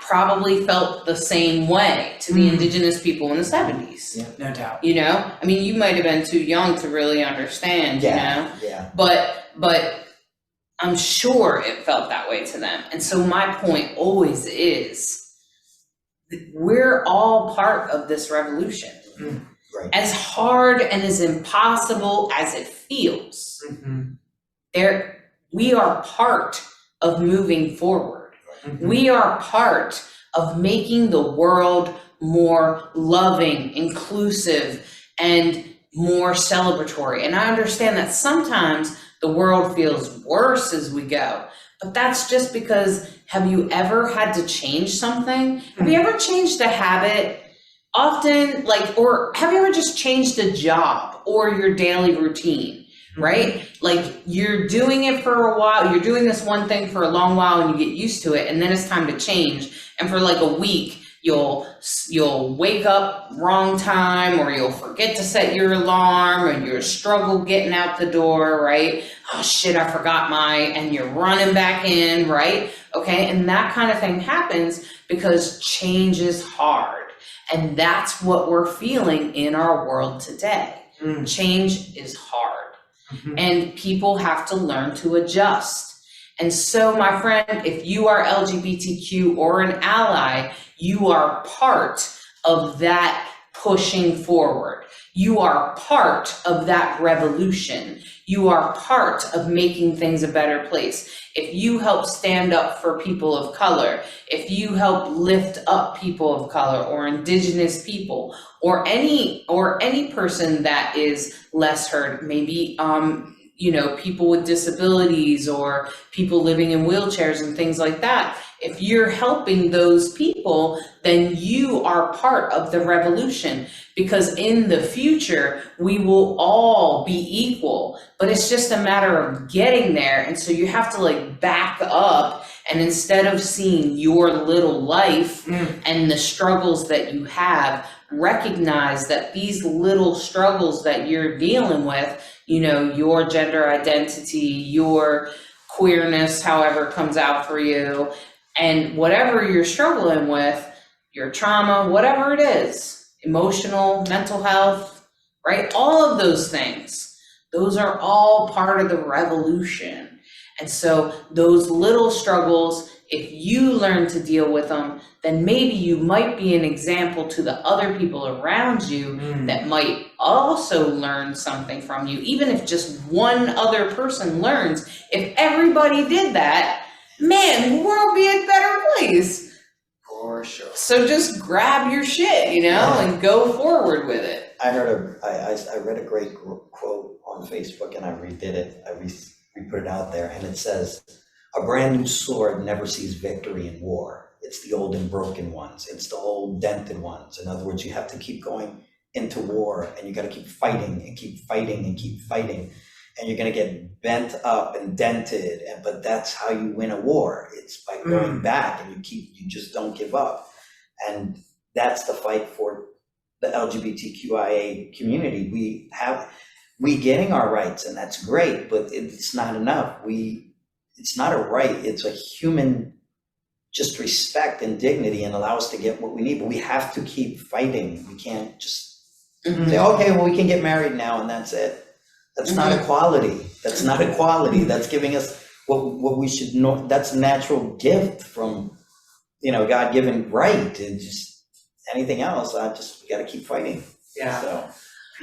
probably felt the same way to the indigenous people in the 70s. Yeah. No doubt. You know, I mean, you might have been too young to really understand, you know, but I'm sure it felt that way to them. And so my point always is, we're all part of this revolution. Right. As hard and as impossible as it feels, we are part of moving forward. We are part of making the world more loving, inclusive, and more celebratory. And I understand that sometimes the world feels worse as we go, but that's just because, have you ever had to change something? Have you ever changed a habit? Often, or have you ever just changed a job or your daily routine, right? Like, you're doing it for a while, you're doing this one thing for a long while and you get used to it, and then it's time to change. And for like a week, you'll wake up wrong time, or you'll forget to set your alarm, or you'll struggle getting out the door, right? Oh shit, I forgot and you're running back in, right? Okay, and that kind of thing happens because change is hard. And that's what we're feeling in our world today. Change is hard. And people have to learn to adjust. And so, my friend, if you are LGBTQ or an ally, you are part of that pushing forward. You are part of that revolution. You are part of making things a better place. If you help stand up for people of color, if you help lift up people of color or indigenous people, or any person that is less heard, maybe people with disabilities or people living in wheelchairs and things like that. If you're helping those people, then you are part of the revolution, because in the future, we will all be equal, but it's just a matter of getting there. And so you have to back up, and instead of seeing your little life and the struggles that you have, recognize that these little struggles that you're dealing with, your gender identity, your queerness, however it comes out for you, and whatever you're struggling with, your trauma, whatever it is, emotional, mental health, right? All of those things, those are all part of the revolution. And so those little struggles, if you learn to deal with them, then maybe you might be an example to the other people around you that might also learn something from you. Even if just one other person learns, if everybody did that, man, the world would be a better place. For sure. So just grab your shit, and go forward with it. I read a great quote on Facebook, and I redid it. We put it out there, and it says, "A brand new sword never sees victory in war. It's the old and broken ones. It's the old dented ones." In other words, you have to keep going into war, and you got to keep fighting and keep fighting and keep fighting. And you're going to get bent up and dented, but that's how you win a war. It's by going back, and you just don't give up. And that's the fight for the LGBTQIA community. We getting our rights, and that's great, but it's not enough. It's not a right, it's a human just respect and dignity, and allow us to get what we need, but we have to keep fighting. We can't just say, okay, well, we can get married now and that's it. That's not equality. That's not equality. That's giving us what we should know. That's a natural gift from, God-given right. And just anything else, we got to keep fighting. Yeah. So.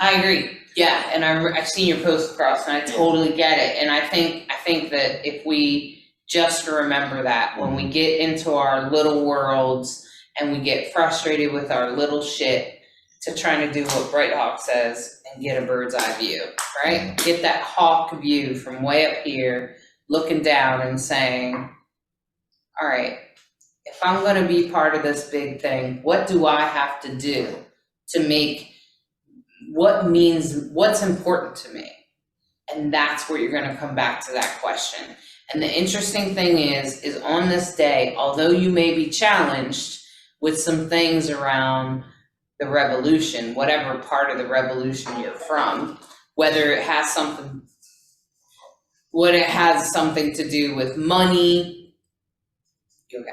I agree. Yeah, and I've seen your post across, and I totally get it. And I think that if we just remember that when we get into our little worlds and we get frustrated with our little shit, to trying to do what Bright Hawk says and get a bird's eye view, right? Get that hawk view from way up here, looking down and saying, all right, if I'm going to be part of this big thing, what do I have to do to make what's important to me? And that's where you're going to come back to that question. And the interesting thing is on this day, although you may be challenged with some things around the revolution, whatever part of the revolution you're from, whether it has something to do with money, okay.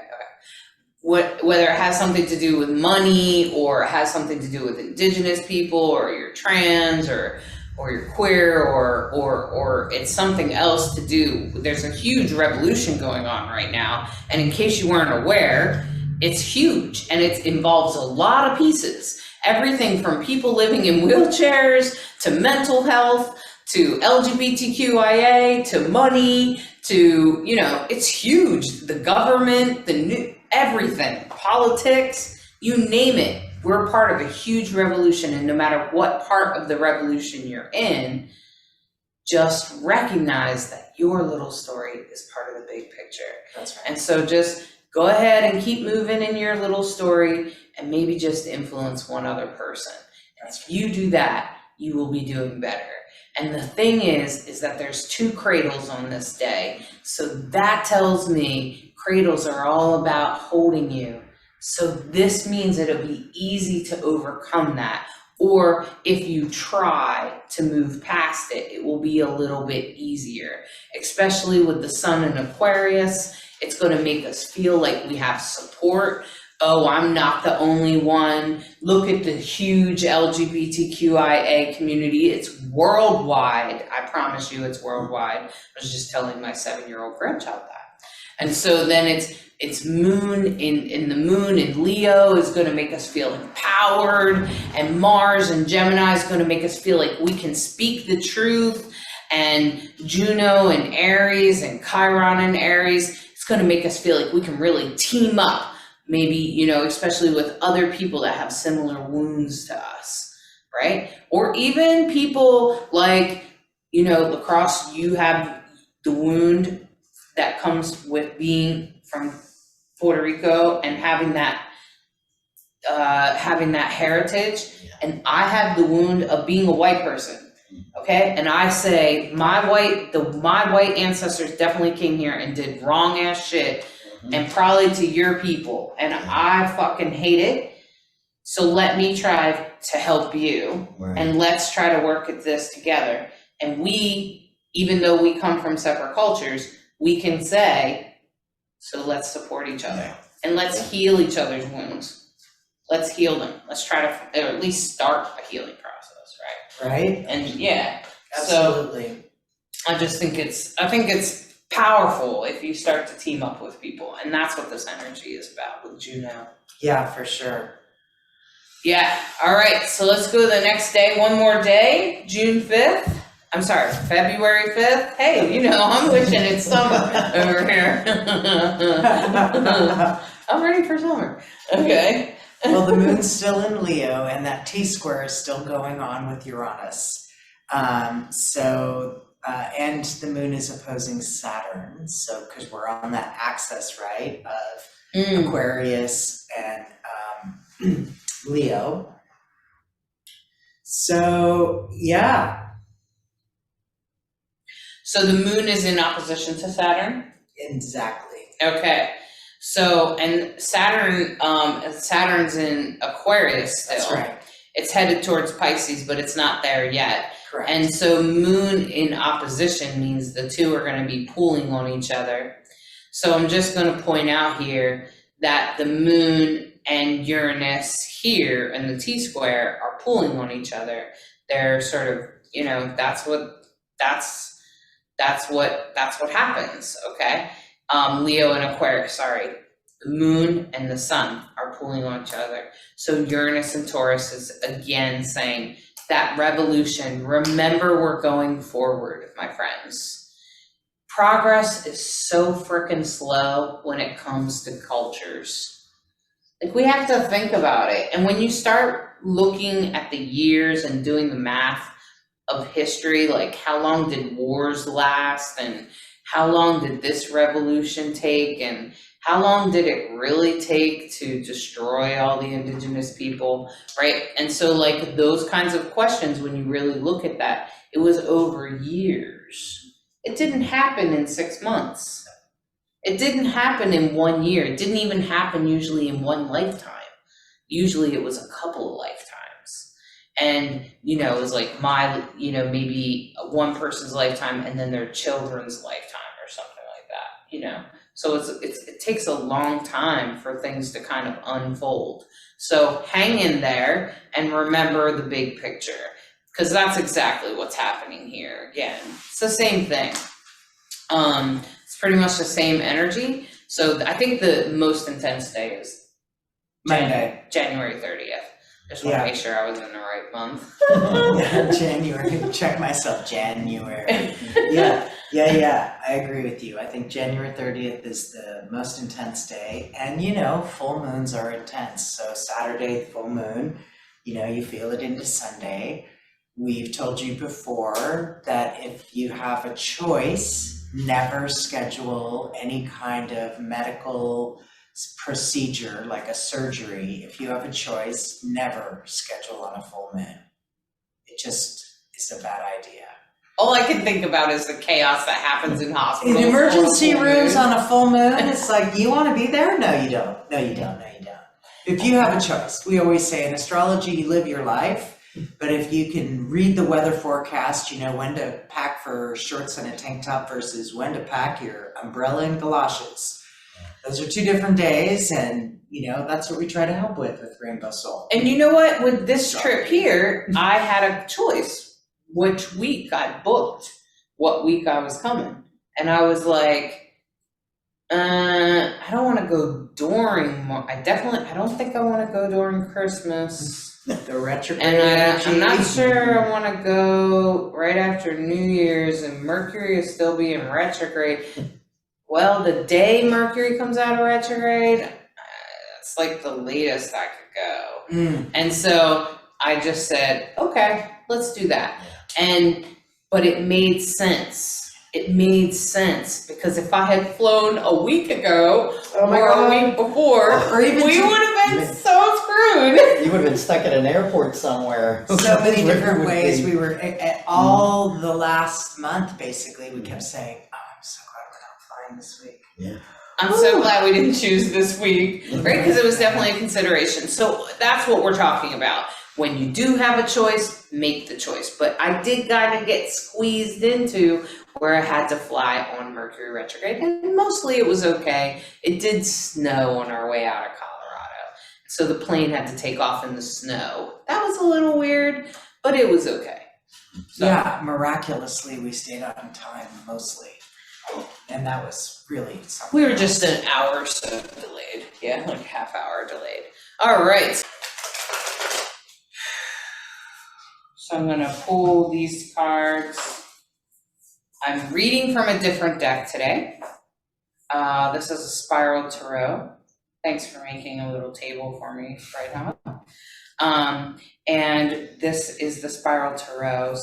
whether it has something to do with money or it has something to do with indigenous people or you're trans or you're queer or it's something else to do. There's a huge revolution going on right now. And in case you weren't aware, it's huge and it involves a lot of pieces. Everything from people living in wheelchairs to mental health to LGBTQIA to money to, it's huge. The government, everything, politics, you name it. We're part of a huge revolution, and no matter what part of the revolution you're in, just recognize that your little story is part of the big picture. That's right. And so just go ahead and keep moving in your little story and maybe just influence one other person. And if you do that, you will be doing better. And the thing is that there's 2 cradles on this day. So that tells me cradles are all about holding you. So this means it'll be easy to overcome that. Or if you try to move past it, it will be a little bit easier, especially with the sun in Aquarius. It's going to make us feel like we have support. Oh, I'm not the only one. Look at the huge LGBTQIA community. It's worldwide. I promise you it's worldwide. I was just telling my 7-year-old grandchild that. And so then it's moon in the moon in Leo is going to make us feel empowered, and Mars and Gemini is going to make us feel like we can speak the truth, and Juno and Aries and Chiron and Aries, it's going to make us feel like we can really team up, maybe, especially with other people that have similar wounds to us, right? Or even people like, LeKross, you have the wound that comes with being from Puerto Rico and having that heritage. Yeah. And I have the wound of being a white person, okay? And I say my white ancestors definitely came here and did wrong ass shit, and probably to your people, and I fucking hate it. So let me try to help you, Right. and let's try to work at this together. And we, even though we come from separate cultures, we can say, so let's support each other. Yeah. And let's heal each other's wounds. Let's heal them. Let's try to, or at least start a healing process, right? Right? And yeah, Absolutely. I think it's powerful if you start to team up with people. And that's what this energy is about with Juno. Yeah, for sure. Yeah, all right, so let's go to the next day. One more day, June 5th. I'm sorry, February 5th. Hey, I'm wishing it's summer over here. I'm ready for summer. Okay. Well, the moon's still in Leo, and that T-square is still going on with Uranus. And the moon is opposing Saturn. So, because we're on that axis, right, of Aquarius and Leo. So, yeah. So the moon is in opposition to Saturn? Exactly. Okay. So, and Saturn's in Aquarius still. That's right. It's headed towards Pisces, but it's not there yet. Correct. And so moon in opposition means the two are going to be pulling on each other. So I'm just going to point out here that the moon and Uranus here in the T-square are pulling on each other. They're sort of, that's what happens, okay? Leo and Aquarius, sorry. The moon and the sun are pulling on each other. So Uranus and Taurus is again saying that revolution, remember we're going forward, my friends. Progress is so freaking slow when it comes to cultures. Like, we have to think about it. And when you start looking at the years and doing the math of history, like how long did wars last, and how long did this revolution take, and how long did it really take to destroy all the indigenous people, right? And so like those kinds of questions, when you really look at that, it was over years. It didn't happen in 6 months. It didn't happen in 1 year. It didn't even happen usually in one lifetime. Usually it was a couple of lifetimes. And, it was like maybe one person's lifetime and then their children's lifetime or something like that, So it takes a long time for things to kind of unfold. So hang in there and remember the big picture, because that's exactly what's happening here. Again, it's the same thing. It's pretty much the same energy. So I think the most intense day is Monday. January 30th. Just want to Yeah. make sure I was in the right month. January, check myself, January. Yeah, I agree with you. I think January 30th is the most intense day. And you know, full moons are intense. So Saturday, full moon, you know, you feel it into Sunday. We've told you before that if you have a choice, never schedule any kind of medical procedure like a surgery. If you have a choice, never schedule on a full moon. It just is a bad idea. All I can think about is the chaos that happens in hospitals. In emergency on a full rooms moon. on a full moon, it's like, you want to be there? No, you don't. No, you don't. No, you don't. If you have a choice, we always say in astrology, you live your life. But if you can read the weather forecast, you know when to pack for shorts and a tank top versus when to pack your umbrella and galoshes. Those are two different days, and you know that's what we try to help with Rainbow Soul. And you know what? With this trip here, I had a choice which week I booked, what week I was coming. And I was like, I don't want to go during, I don't think I want to go during Christmas. The retrograde And energy. I'm not sure I want to go right after New Year's, and Mercury is still being retrograde. Well, the day Mercury comes out of retrograde, it's like the latest I could go. And so I just said, okay, let's do that. But it made sense. It made sense, because if I had flown a week ago or a week before, Or even we two- would have been so screwed. You would have been stuck at an airport somewhere. So many Where different would ways. be- We were at all the last month, basically, we kept saying, oh, I'm so glad we're not flying this week. I'm so glad we didn't choose this week, right? Because it was definitely a consideration. So that's what we're talking about. When you do have a choice, make the choice. But I did kind of get squeezed into where I had to fly on Mercury retrograde, and mostly it was okay. It did snow on our way out of Colorado, so the plane had to take off in the snow. That was a little weird, but it was okay. So, Yeah, miraculously, we stayed on time mostly. And that was really something. we were just an hour or so delayed. Yeah, like half hour delayed. All right. So I'm gonna pull these cards. I'm reading from a different deck today. This is a Spiral Tarot. Thanks for making a little table for me, right now. And this is the Spiral Tarot,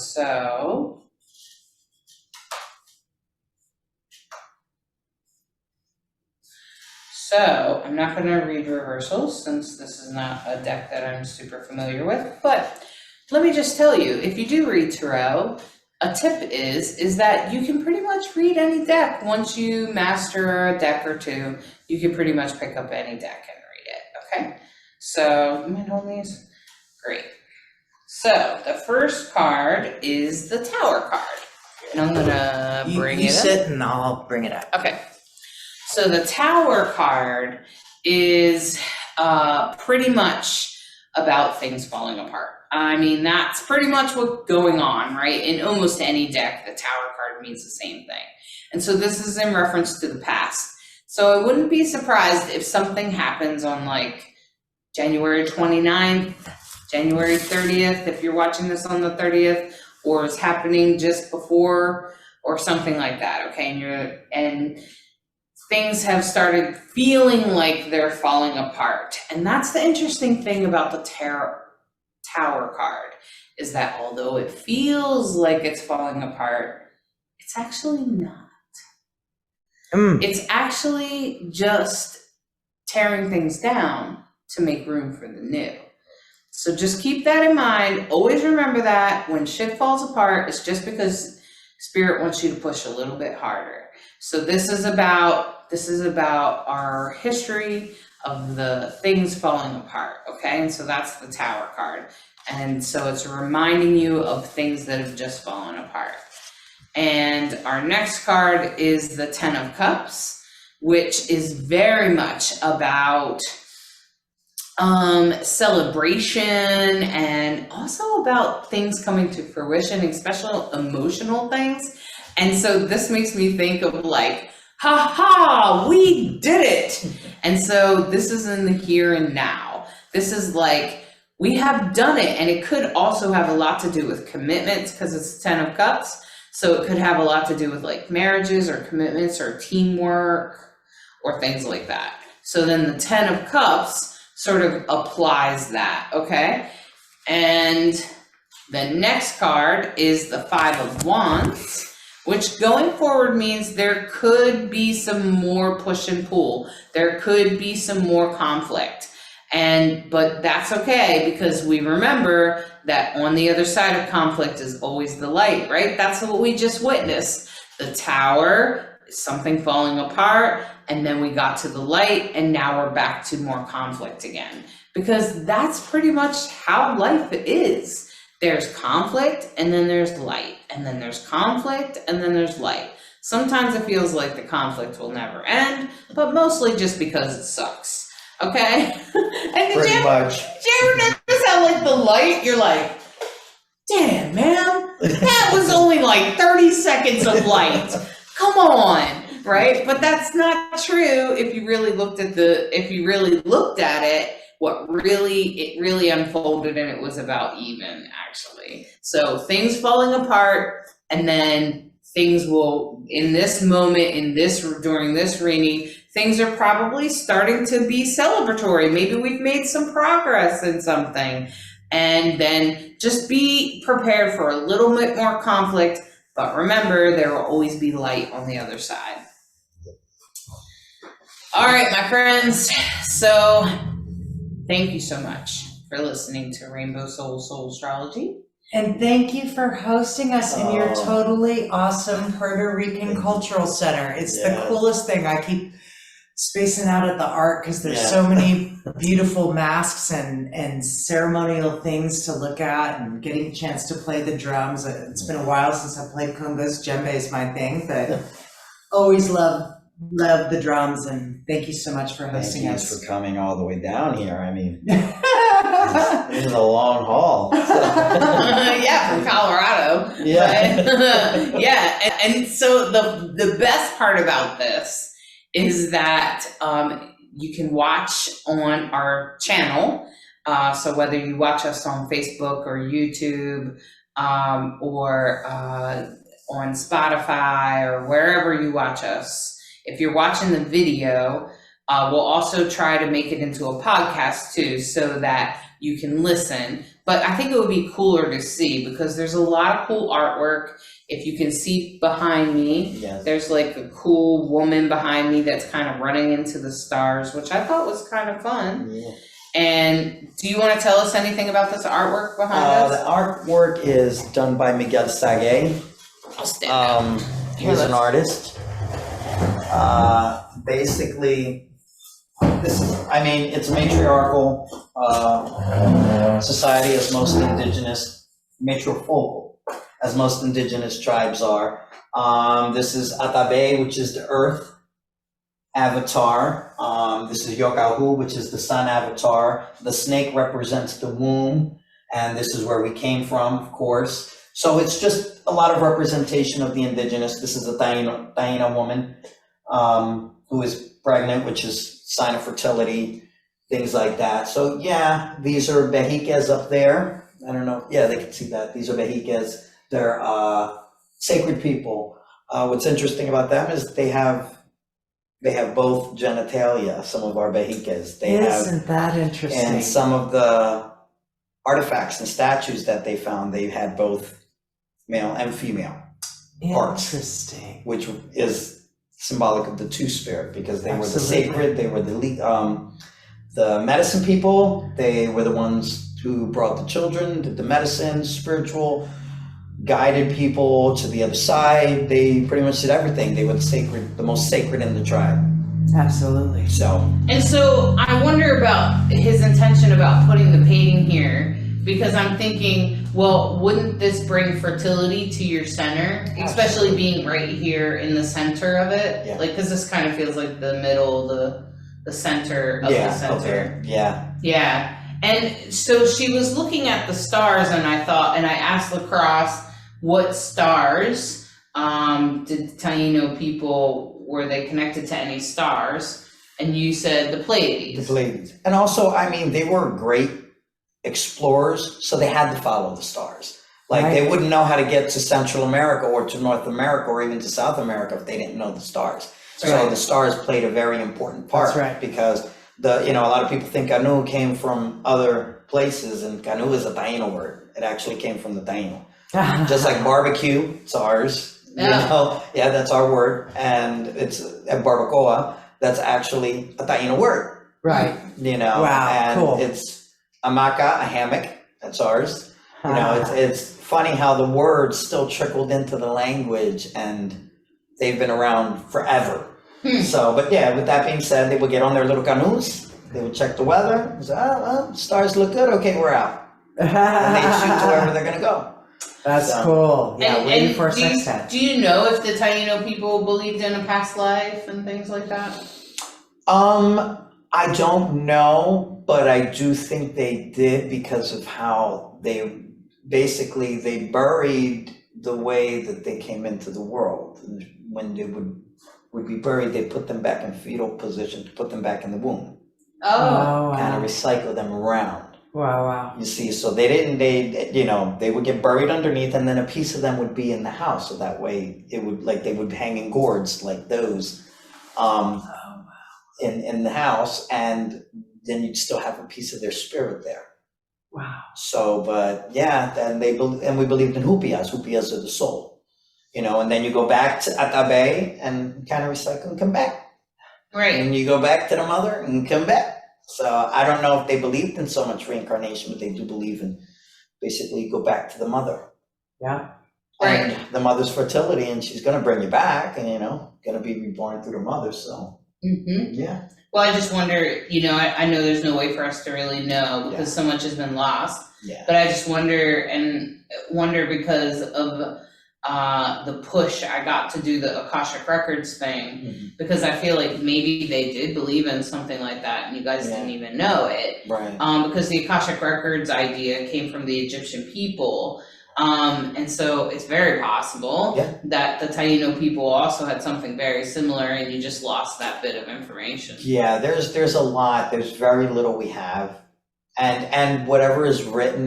So I'm not gonna read reversals since this is not a deck that I'm super familiar with, but let me just tell you, if you do read tarot, a tip is that you can pretty much read any deck. Once you master a deck or two, you can pretty much pick up any deck and read it, okay? So, you might hold these? Great. So, the first card is the Tower card. And I'm gonna bring You it up. sit and I'll bring it up. Okay, so the Tower card is pretty much about things falling apart. I mean, that's pretty much what's going on, right? In almost any deck, the Tower card means the same thing. And so this is in reference to the past. So I wouldn't be surprised if something happens on like January 29th, January 30th, if you're watching this on the 30th, or it's happening just before, or something like that, okay? And things have started feeling like they're falling apart. And that's the interesting thing about the Tower card, is that although it feels like it's falling apart, it's actually not. It's actually just tearing things down to make room for the new. So just keep that in mind. Always remember that when shit falls apart, it's just because Spirit wants you to push a little bit harder. So this is about our history of the things falling apart, okay? And so that's the Tower card. And so it's reminding you of things that have just fallen apart. And our next card is the Ten of Cups. which is very much about celebration and also about things coming to fruition, especially emotional things. And so this makes me think of like, ha ha, we did it. And so this is in the here and now. This is like, we have done it. And it could also have a lot to do with commitments because it's 10 of Cups. So it could have a lot to do with like marriages or commitments or teamwork or things like that. So then the 10 of Cups sort of applies that, okay? And the next card is the 5 of Wands, which going forward means there could be some more push and pull. There could be some more conflict. But that's okay, because we remember that on the other side of conflict is always the light, right? That's what we just witnessed. The Tower, something falling apart, and then we got to the light, and now we're back to more conflict again. Because that's pretty much how life is. There's conflict, and then there's light, and then there's conflict, and then there's light. Sometimes it feels like the conflict will never end, but mostly just because it sucks. Okay? And Pretty much. Did you ever notice how like the light, you're like, damn man, that was only like 30 seconds of light. Come on, right? But that's not true if you really looked at it, it really unfolded, and it was about even, actually. So things falling apart, and then things will, in this moment, during this reading, things are probably starting to be celebratory. Maybe we've made some progress in something. And then just be prepared for a little bit more conflict, but remember, there will always be light on the other side. All right, my friends. So thank you so much for listening to RainbowSoul Soul Astrology. And thank you for hosting us in your totally awesome Puerto Rican Cultural Center. It's the coolest thing. I keep spacing out at the art because there's so many beautiful masks and ceremonial things to look at, and getting a chance to play the drums. It's been a while since I played congas. Djembe is my thing, but always love the drums, and thank you so much for hosting us. Thank you for coming all the way down here. I mean, this is a long haul. Yeah, from Colorado. Yeah. But, yeah, and so the best part about this is that you can watch on our channel. So whether you watch us on Facebook or YouTube or on Spotify or wherever you watch us, if you're watching the video, we'll also try to make it into a podcast too, so that you can listen. But I think it would be cooler to see, because there's a lot of cool artwork. If you can see behind me, there's like a cool woman behind me that's kind of running into the stars, which I thought was kind of fun. Yeah. And do you want to tell us anything about this artwork behind us? The artwork is done by Miguel Sage. He's an artist. Basically, it's a matriarchal society, as most matrifocal, as most indigenous tribes are. This is Atabe, which is the earth avatar. This is Yokahu, which is the sun avatar. The snake represents the womb, and this is where we came from, of course. So it's just a lot of representation of the indigenous. This is a Taino woman who is pregnant, which is sign of fertility, things like that. So yeah, these are bejiques up there. I don't know. Yeah, they can see that. These are bejiques. They're sacred people. What's interesting about them is they have both genitalia. Some of our bejiques. Isn't that interesting? And some of the artifacts and statues that they found, they had both male and female parts. Interesting. Which is symbolic of the two-spirit, because they were the sacred, they were the medicine people, they were the ones who brought the children, did the medicine, spiritual, guided people to the other side. They pretty much did everything. They were the most sacred in the tribe. Absolutely. So I wonder about his intention about putting the painting here. because I'm thinking, well, wouldn't this bring fertility to your center, especially being right here in the center of it? Yeah. Like, because this kind of feels like the middle, the center of the center. Okay. Yeah. Yeah. And so she was looking at the stars, and I asked LeKross, what stars did Taino people, were they connected to any stars? And you said the Pleiades. The Pleiades. And also, I mean, they were great explorers, so they had to follow the stars. Like, Right. they wouldn't know how to get to Central America or to North America or even to South America if they didn't know the stars. So Right. the stars played a very important part. That's right. Because a lot of people think Canu came from other places, and Canu is a Taino word. It actually came from the Taino. Just like barbecue, it's ours. Yeah. That's our word. And it's barbacoa, that's actually a Taino word. Right. Wow, And cool. it's hamaca, a hammock, that's ours. It's funny how the words still trickled into the language, and they've been around forever. So, but yeah, with that being said, they would get on their little canoes, they would check the weather, say, oh, well, stars look good, okay, we're out. And they'd shoot to wherever they're gonna go. That's So, cool. Yeah, waiting for a do you, sextet. do you know if the Taino people believed in a past life and things like that? I don't know, but I do think they did because of how they buried the way that they came into the world. And when they would be buried, they put them back in fetal position to put them back in the womb, Oh, kind of wow. recycle them around. Wow. You see, so they would get buried underneath, and then a piece of them would be in the house, so that way they would hang in gourds like those. In the house, and then you'd still have a piece of their spirit there. Wow. So, but yeah, then we believed in hupias. Hupias are the soul, and then you go back to Atabe and kind of recycle and come back. right. And you go back to the mother and come back. So I don't know if they believed in so much reincarnation, but they do believe in basically go back to the mother. Yeah. Right. And the mother's fertility, and she's gonna bring you back, and gonna be reborn through the mother. So yeah. Well, I just wonder, I know there's no way for us to really know because so much has been lost, Yeah. but I just wonder because of the push I got to do the Akashic Records thing, because I feel like maybe they did believe in something like that and you guys didn't even know it. Right. Because the Akashic Records idea came from the Egyptian people. And so it's very possible that the Taino people also had something very similar and you just lost that bit of information. Yeah, there's a lot. There's very little we have. And whatever is written,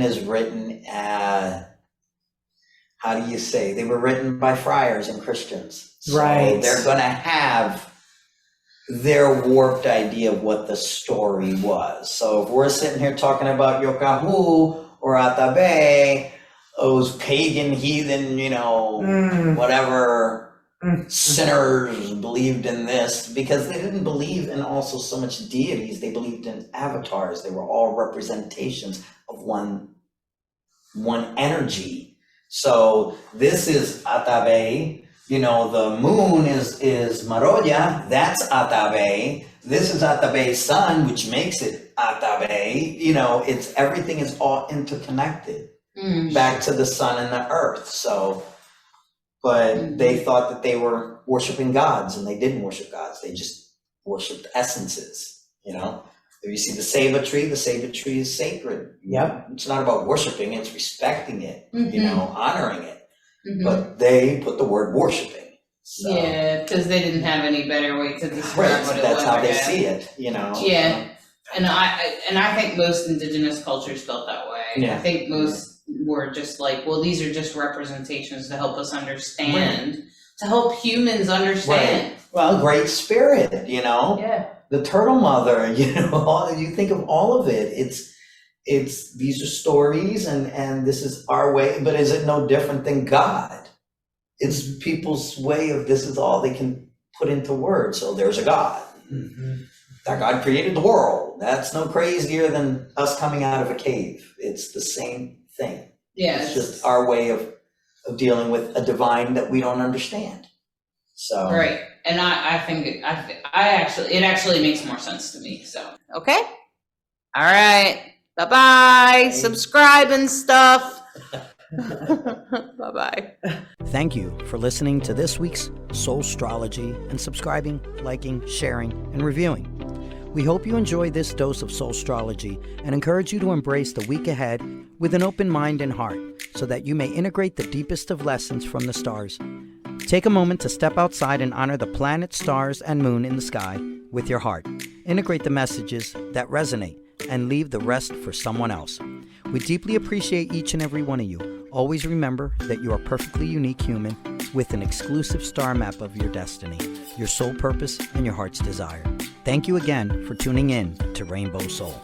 how do you say? They were written by friars and Christians. So Right. they're gonna have their warped idea of what the story was. So if we're sitting here talking about Yokahu or Atabe, those pagan, heathen, whatever sinners believed in this, because they didn't believe in also so much deities, they believed in avatars. They were all representations of one energy. So this is Atabe, the moon is Maroya, that's Atabe. This is Atabe's sun, which makes it Atabe. It's everything is all interconnected. Back to the sun and the earth. So, but they thought that they were worshiping gods, and they didn't worship gods. They just worshipped essences. If you see the ceiba tree is sacred. Yep. It's not about worshiping; it's respecting it. Honoring it. Mhm. But they put the word worshiping. So, Yeah, because they didn't have any better way to describe right. what it That's was. how I they guess. see it. Yeah. And I think most indigenous cultures felt that way. Yeah. I think most were just like, well, these are just representations to help us understand, to help humans understand. Well, great spirit. Yeah. The turtle mother, you think of all of it. It's these are stories, and this is our way, but is it no different than God? It's people's way of this is all they can put into words. So there's a God. That God created the world. That's no crazier than us coming out of a cave. It's the same thing. Yeah. It's just our way of dealing with a divine that we don't understand. So Right. And I think it actually makes more sense to me. So okay. All right. Bye-bye. Subscribe and stuff. Bye-bye. Thank you for listening to this week's Soulstrology and subscribing, liking, sharing, and reviewing. We hope you enjoy this dose of Soulstrology and encourage you to embrace the week ahead with an open mind and heart so that you may integrate the deepest of lessons from the stars. Take a moment to step outside and honor the planets, stars, and moon in the sky with your heart. Integrate the messages that resonate and leave the rest for someone else. We deeply appreciate each and every one of you. Always remember that you are perfectly unique human with an exclusive star map of your destiny, your soul purpose, and your heart's desire. Thank you again for tuning in to Rainbow Soul.